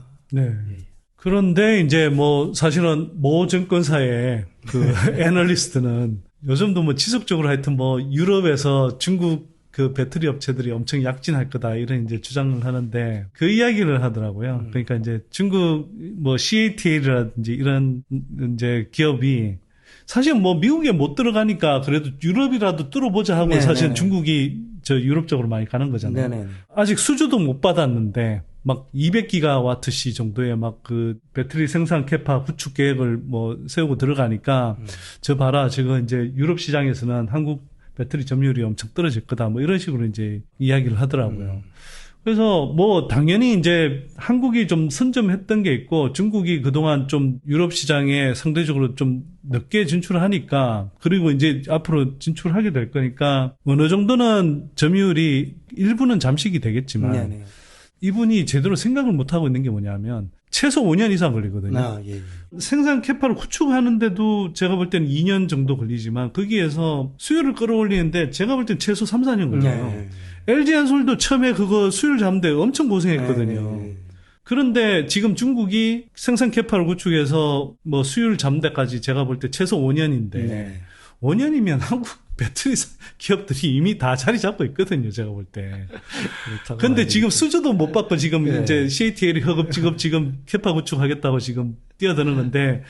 그런데 이제 뭐 사실은 모 증권사의 그 애널리스트는 요즘도 뭐 지속적으로 하여튼 뭐 유럽에서 중국 그 배터리 업체들이 엄청 약진할 거다 이런 이제 주장을 하는데 그 이야기를 하더라고요. 그러니까 이제 중국 뭐 CATL이라든지 이런 이제 기업이 사실 뭐 미국에 못 들어가니까 그래도 유럽이라도 뚫어보자 하고 사실 중국이 저 유럽 쪽으로 많이 가는 거잖아요. 아직 수주도 못 받았는데 막 200기가와트시 정도의 막 그 배터리 생산 캐파 구축 계획을 뭐 세우고 들어가니까 저 봐라 지금 이제 유럽 시장에서는 한국 배터리 점유율이 엄청 떨어질 거다 뭐 이런 식으로 이제 이야기를 하더라고요. 그래서 뭐 당연히 이제 한국이 좀 선점했던 게 있고 중국이 그동안 좀 유럽 시장에 상대적으로 좀 늦게 진출을 하니까 그리고 이제 앞으로 진출하게 될 거니까 어느 정도는 점유율이 일부는 잠식이 되겠지만 이분이 제대로 생각을 못하고 있는 게 뭐냐면 최소 5년 이상 걸리거든요. 생산 캐파를 구축하는데도 제가 볼 때는 2년 정도 걸리지만 거기에서 수요를 끌어올리는데 제가 볼 때는 최소 3, 4년 걸려요. LG엔솔도 처음에 그거 수요를 잡는데 엄청 고생했거든요. 그런데 지금 중국이 생산 캐파를 구축해서 뭐 수요를 잡는 데까지 제가 볼 때 최소 5년인데 5년이면 한국 배터리 기업들이 이미 다 자리 잡고 있거든요, 제가 볼 때. 근데 지금 수주도 못 받고 지금 이제 CATL이 허겁지겁 지금 캐파 구축하겠다고 지금 뛰어드는 건데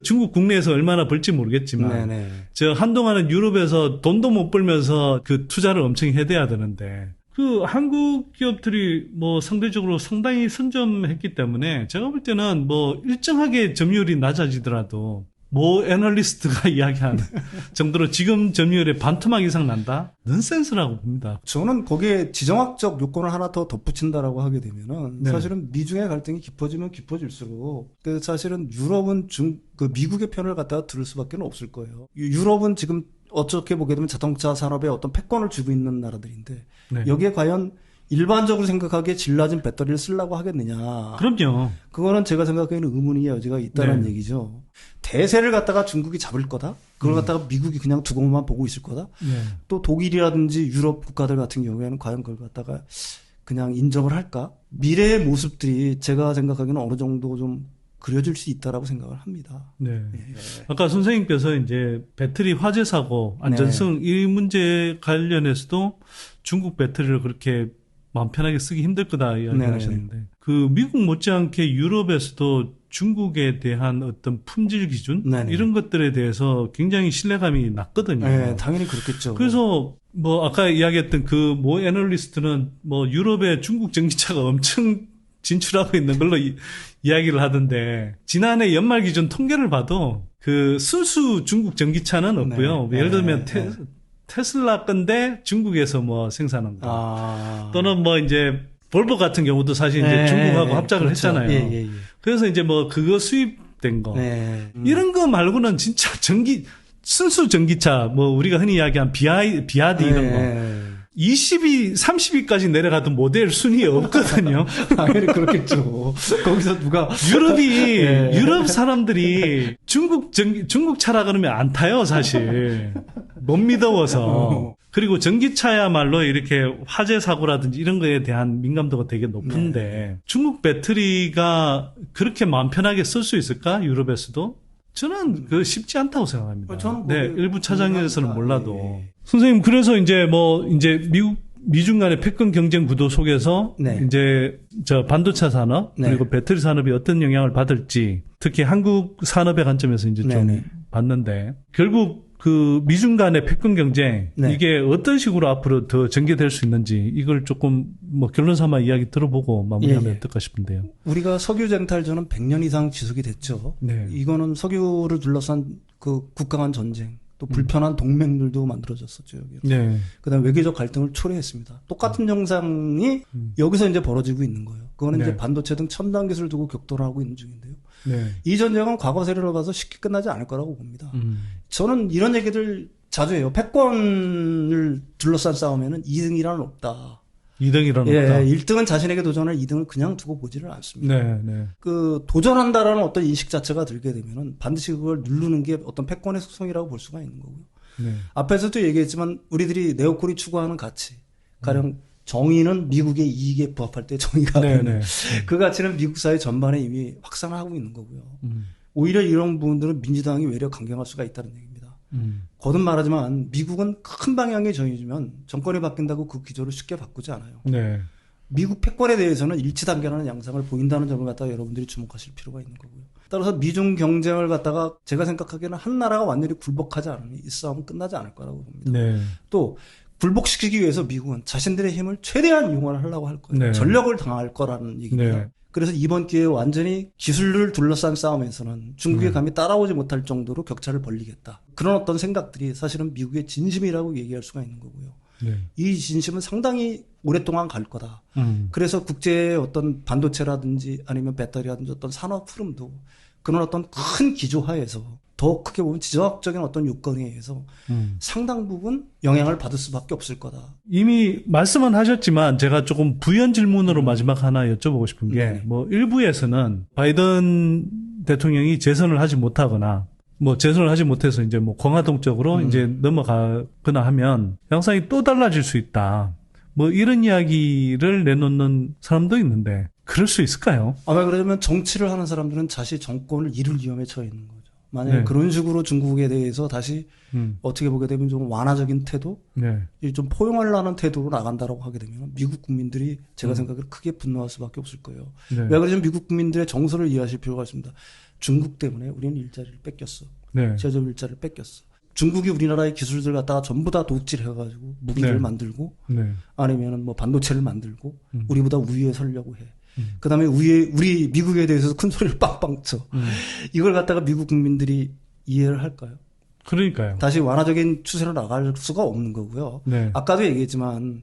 중국 국내에서 얼마나 벌지 모르겠지만 저 한동안은 유럽에서 돈도 못 벌면서 그 투자를 엄청 해대야 되는데 그 한국 기업들이 뭐 상대적으로 상당히 선점했기 때문에 제가 볼 때는 뭐 일정하게 점유율이 낮아지더라도 모 애널리스트가 이야기하는 정도로 지금 점유율의 반토막 이상 난다? 넌센스라고 봅니다. 저는 거기에 지정학적 요건을 하나 더 덧붙인다라고 하게 되면은 사실은 미중의 갈등이 깊어지면 깊어질수록 그 사실은 유럽은 그 미국의 편을 갖다가 들을 수밖에 없을 거예요. 유럽은 지금 어떻게 보게 되면 자동차 산업에 어떤 패권을 쥐고 있는 나라들인데 여기에 과연 일반적으로 생각하기에 질 낮은 배터리를 쓰려고 하겠느냐. 그럼요. 그거는 제가 생각하기에는 의문의 여지가 있다는 얘기죠. 대세를 갖다가 중국이 잡을 거다? 그걸 갖다가 미국이 그냥 두고만 보고 있을 거다? 또 독일이라든지 유럽 국가들 같은 경우에는 과연 그걸 갖다가 그냥 인정을 할까? 미래의 모습들이 제가 생각하기에는 어느 정도 좀 그려질 수 있다라고 생각을 합니다. 아까 선생님께서 이제 배터리 화재 사고, 안전성 이 문제 관련해서도 중국 배터리를 그렇게 마음 편하게 쓰기 힘들 거다 이야기하셨는데 그 미국 못지않게 유럽에서도 중국에 대한 어떤 품질 기준 네네. 이런 것들에 대해서 굉장히 신뢰감이 낮거든요. 네, 당연히 그렇겠죠. 그래서 뭐 아까 이야기했던 그 모 애널리스트는 뭐 유럽에 중국 전기차가 엄청 진출하고 있는 걸로 이야기를 하던데 지난해 연말 기준 통계를 봐도 그 순수 중국 전기차는 없고요. 예를 들면 테슬라 건데 중국에서 뭐 생산한 거 또는 뭐 이제 볼보 같은 경우도 사실 이제 중국하고 합작을 그렇죠. 했잖아요. 그래서 이제 뭐 그거 수입된 거 이런 거 말고는 진짜 순수 전기차 뭐 우리가 흔히 이야기한 비아디 이런 거 20위, 30위까지 내려가도 모델 순위 없거든요. 당연히 그렇겠죠. 거기서 누가 유럽 사람들이 중국 차라 그러면 안 타요, 사실. 못 믿어워서. 그리고 전기차야말로 이렇게 화재 사고라든지 이런 거에 대한 민감도가 되게 높은데 중국 배터리가 그렇게 마음 편하게 쓸 수 있을까? 유럽에서도? 저는 그 쉽지 않다고 생각합니다. 네, 일부 차장에서는 몰라도. 선생님, 그래서 이제 미중 간의 패권 경쟁 구도 속에서 이제 반도체 산업 그리고 배터리 산업이 어떤 영향을 받을지 특히 한국 산업의 관점에서 이제 좀 봤는데 결국 그 미중 간의 패권 경쟁 이게 어떤 식으로 앞으로 더 전개될 수 있는지 이걸 조금 뭐 결론 삼아 이야기 들어보고 마무리하면 어떨까 싶은데요. 우리가 석유 쟁탈전은 100년 이상 지속이 됐죠. 이거는 석유를 둘러싼 그 국가 간 전쟁 또 불편한 동맹들도 만들어졌었죠. 그다음에 외교적 갈등을 초래했습니다. 똑같은 영상이 여기서 이제 벌어지고 있는 거예요. 그거는 이제 반도체 등 첨단 기술을 두고 격돌을 하고 있는 중인데요. 이 전쟁은 과거 세례를 봐서 쉽게 끝나지 않을 거라고 봅니다. 저는 이런 얘기를 자주 해요. 패권을 둘러싼 싸움에는 2등이라는 없다. 2등이라는 없다. 1등은 자신에게 도전할 2등을 그냥 두고 보지를 않습니다. 그 도전한다라는 어떤 인식 자체가 들게 되면은 반드시 그걸 누르는 게 어떤 패권의 속성이라고 볼 수가 있는 거고요. 앞에서도 얘기했지만 우리들이 네오콜이 추구하는 가치, 가령 정의는 미국의 이익에 부합할 때 정의가 그 가치는 미국 사회 전반에 이미 확산을 하고 있는 거고요. 오히려 이런 부분들은 민주당이 외려 강경할 수가 있다는 얘기입니다. 거듭 말하지만 미국은 큰 방향이 정해지면 정권이 바뀐다고 그 기조를 쉽게 바꾸지 않아요. 미국 패권에 대해서는 일치 단계라는 양상을 보인다는 점을 갖다가 여러분들이 주목하실 필요가 있는 거고요. 따라서 미중 경쟁을 갖다가 제가 생각하기에는 한 나라가 완전히 굴복하지 않으면 이 싸움은 끝나지 않을 거라고 봅니다. 또 굴복시키기 위해서 미국은 자신들의 힘을 최대한 이용을 하려고 할 거예요. 전력을 당할 거라는 얘기입니다. 그래서 이번 기회에 완전히 기술을 둘러싼 싸움에서는 중국의 감이 따라오지 못할 정도로 격차를 벌리겠다. 그런 어떤 생각들이 사실은 미국의 진심이라고 얘기할 수가 있는 거고요. 이 진심은 상당히 오랫동안 갈 거다. 그래서 국제의 어떤 반도체라든지 아니면 배터리라든지 어떤 산업 흐름도 그런 어떤 큰 기조하에서 더 크게 보면 지정학적인 어떤 요건에 의해서 상당 부분 영향을 받을 수밖에 없을 거다. 이미 말씀은 하셨지만 제가 조금 부연 질문으로 마지막 하나 여쭤보고 싶은 게 뭐 일부에서는 바이든 대통령이 재선을 하지 못하거나 뭐 재선을 하지 못해서 이제 뭐 공화당 쪽으로 이제 넘어가거나 하면 양상이 또 달라질 수 있다. 뭐 이런 이야기를 내놓는 사람도 있는데 그럴 수 있을까요? 아마 그러면 정치를 하는 사람들은 자신 정권을 잃을 위험에 처해 있는 거죠. 만약에 그런 식으로 중국에 대해서 다시 어떻게 보게 되면 좀 완화적인 태도, 좀 포용하려는 태도로 나간다라고 하게 되면 미국 국민들이 제가 생각으로 크게 분노할 수밖에 없을 거예요. 왜 그러냐면 미국 국민들의 정서를 이해하실 필요가 있습니다. 중국 때문에 우리는 일자리를 뺏겼어. 제조업 일자리를 뺏겼어. 중국이 우리나라의 기술들 갖다가 전부 다 도둑질해가지고 무기를 만들고 아니면은 뭐 반도체를 만들고 우리보다 우위에 서려고 해. 그 다음에 우리 미국에 대해서 큰 소리를 빵빵 쳐. 이걸 갖다가 미국 국민들이 이해를 할까요? 그러니까요. 다시 완화적인 추세로 나갈 수가 없는 거고요. 아까도 얘기했지만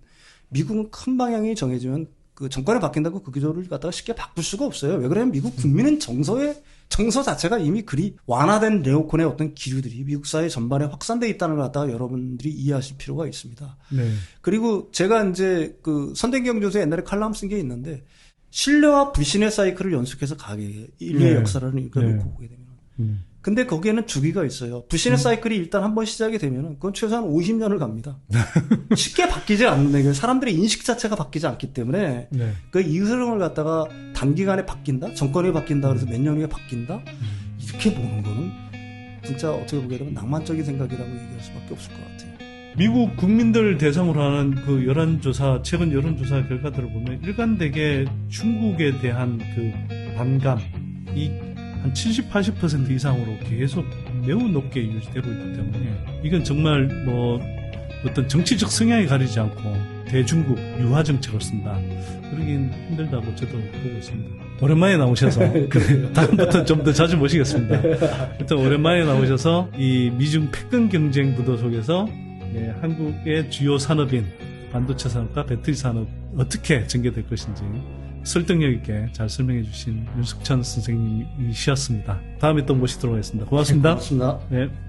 미국은 큰 방향이 정해지면 그 정권이 바뀐다고 그 기조를 갖다가 쉽게 바꿀 수가 없어요. 왜 그러냐면 미국 국민은 정서 자체가 이미 그리 완화된 네오콘의 어떤 기류들이 미국 사회 전반에 확산돼 있다는 걸 갖다가 여러분들이 이해하실 필요가 있습니다. 그리고 제가 이제 그 선대경 교수의 옛날에 칼럼 쓴 게 있는데 신뢰와 불신의 사이클을 연속해서 가게 인류의 역사를 읽어놓고 보게 되면. 근데 거기에는 주기가 있어요. 불신의 사이클이 일단 한번 시작이 되면은 그건 최소한 50년을 갑니다. 쉽게 바뀌지 않는 게 사람들의 인식 자체가 바뀌지 않기 때문에 그 이 흐름을 갖다가 단기간에 바뀐다, 정권이 바뀐다, 그래서 몇 년 후에 바뀐다 이렇게 보는 거는 진짜 어떻게 보게 되면 낭만적인 생각이라고 얘기할 수밖에 없을 것 같아요. 미국 국민들 대상으로 하는 그 여론조사, 최근 여론조사 결과들을 보면 일관되게 중국에 대한 그 반감이 한 70, 80% 이상으로 계속 매우 높게 유지되고 있기 때문에 이건 정말 뭐 어떤 정치적 성향이 가리지 않고 대중국 유화 정책을 쓴다. 그러긴 힘들다고 저도 보고 있습니다. 오랜만에 나오셔서 다음부터 좀 더 자주 모시겠습니다. 일단 오랜만에 나오셔서 이 미중 패권 경쟁 구도 속에서 한국의 주요 산업인 반도체 산업과 배터리 산업 어떻게 전개될 것인지 설득력 있게 잘 설명해 주신 윤석천 선생님이셨습니다. 다음에 또 모시도록 하겠습니다. 고맙습니다. 고맙습니다. 네.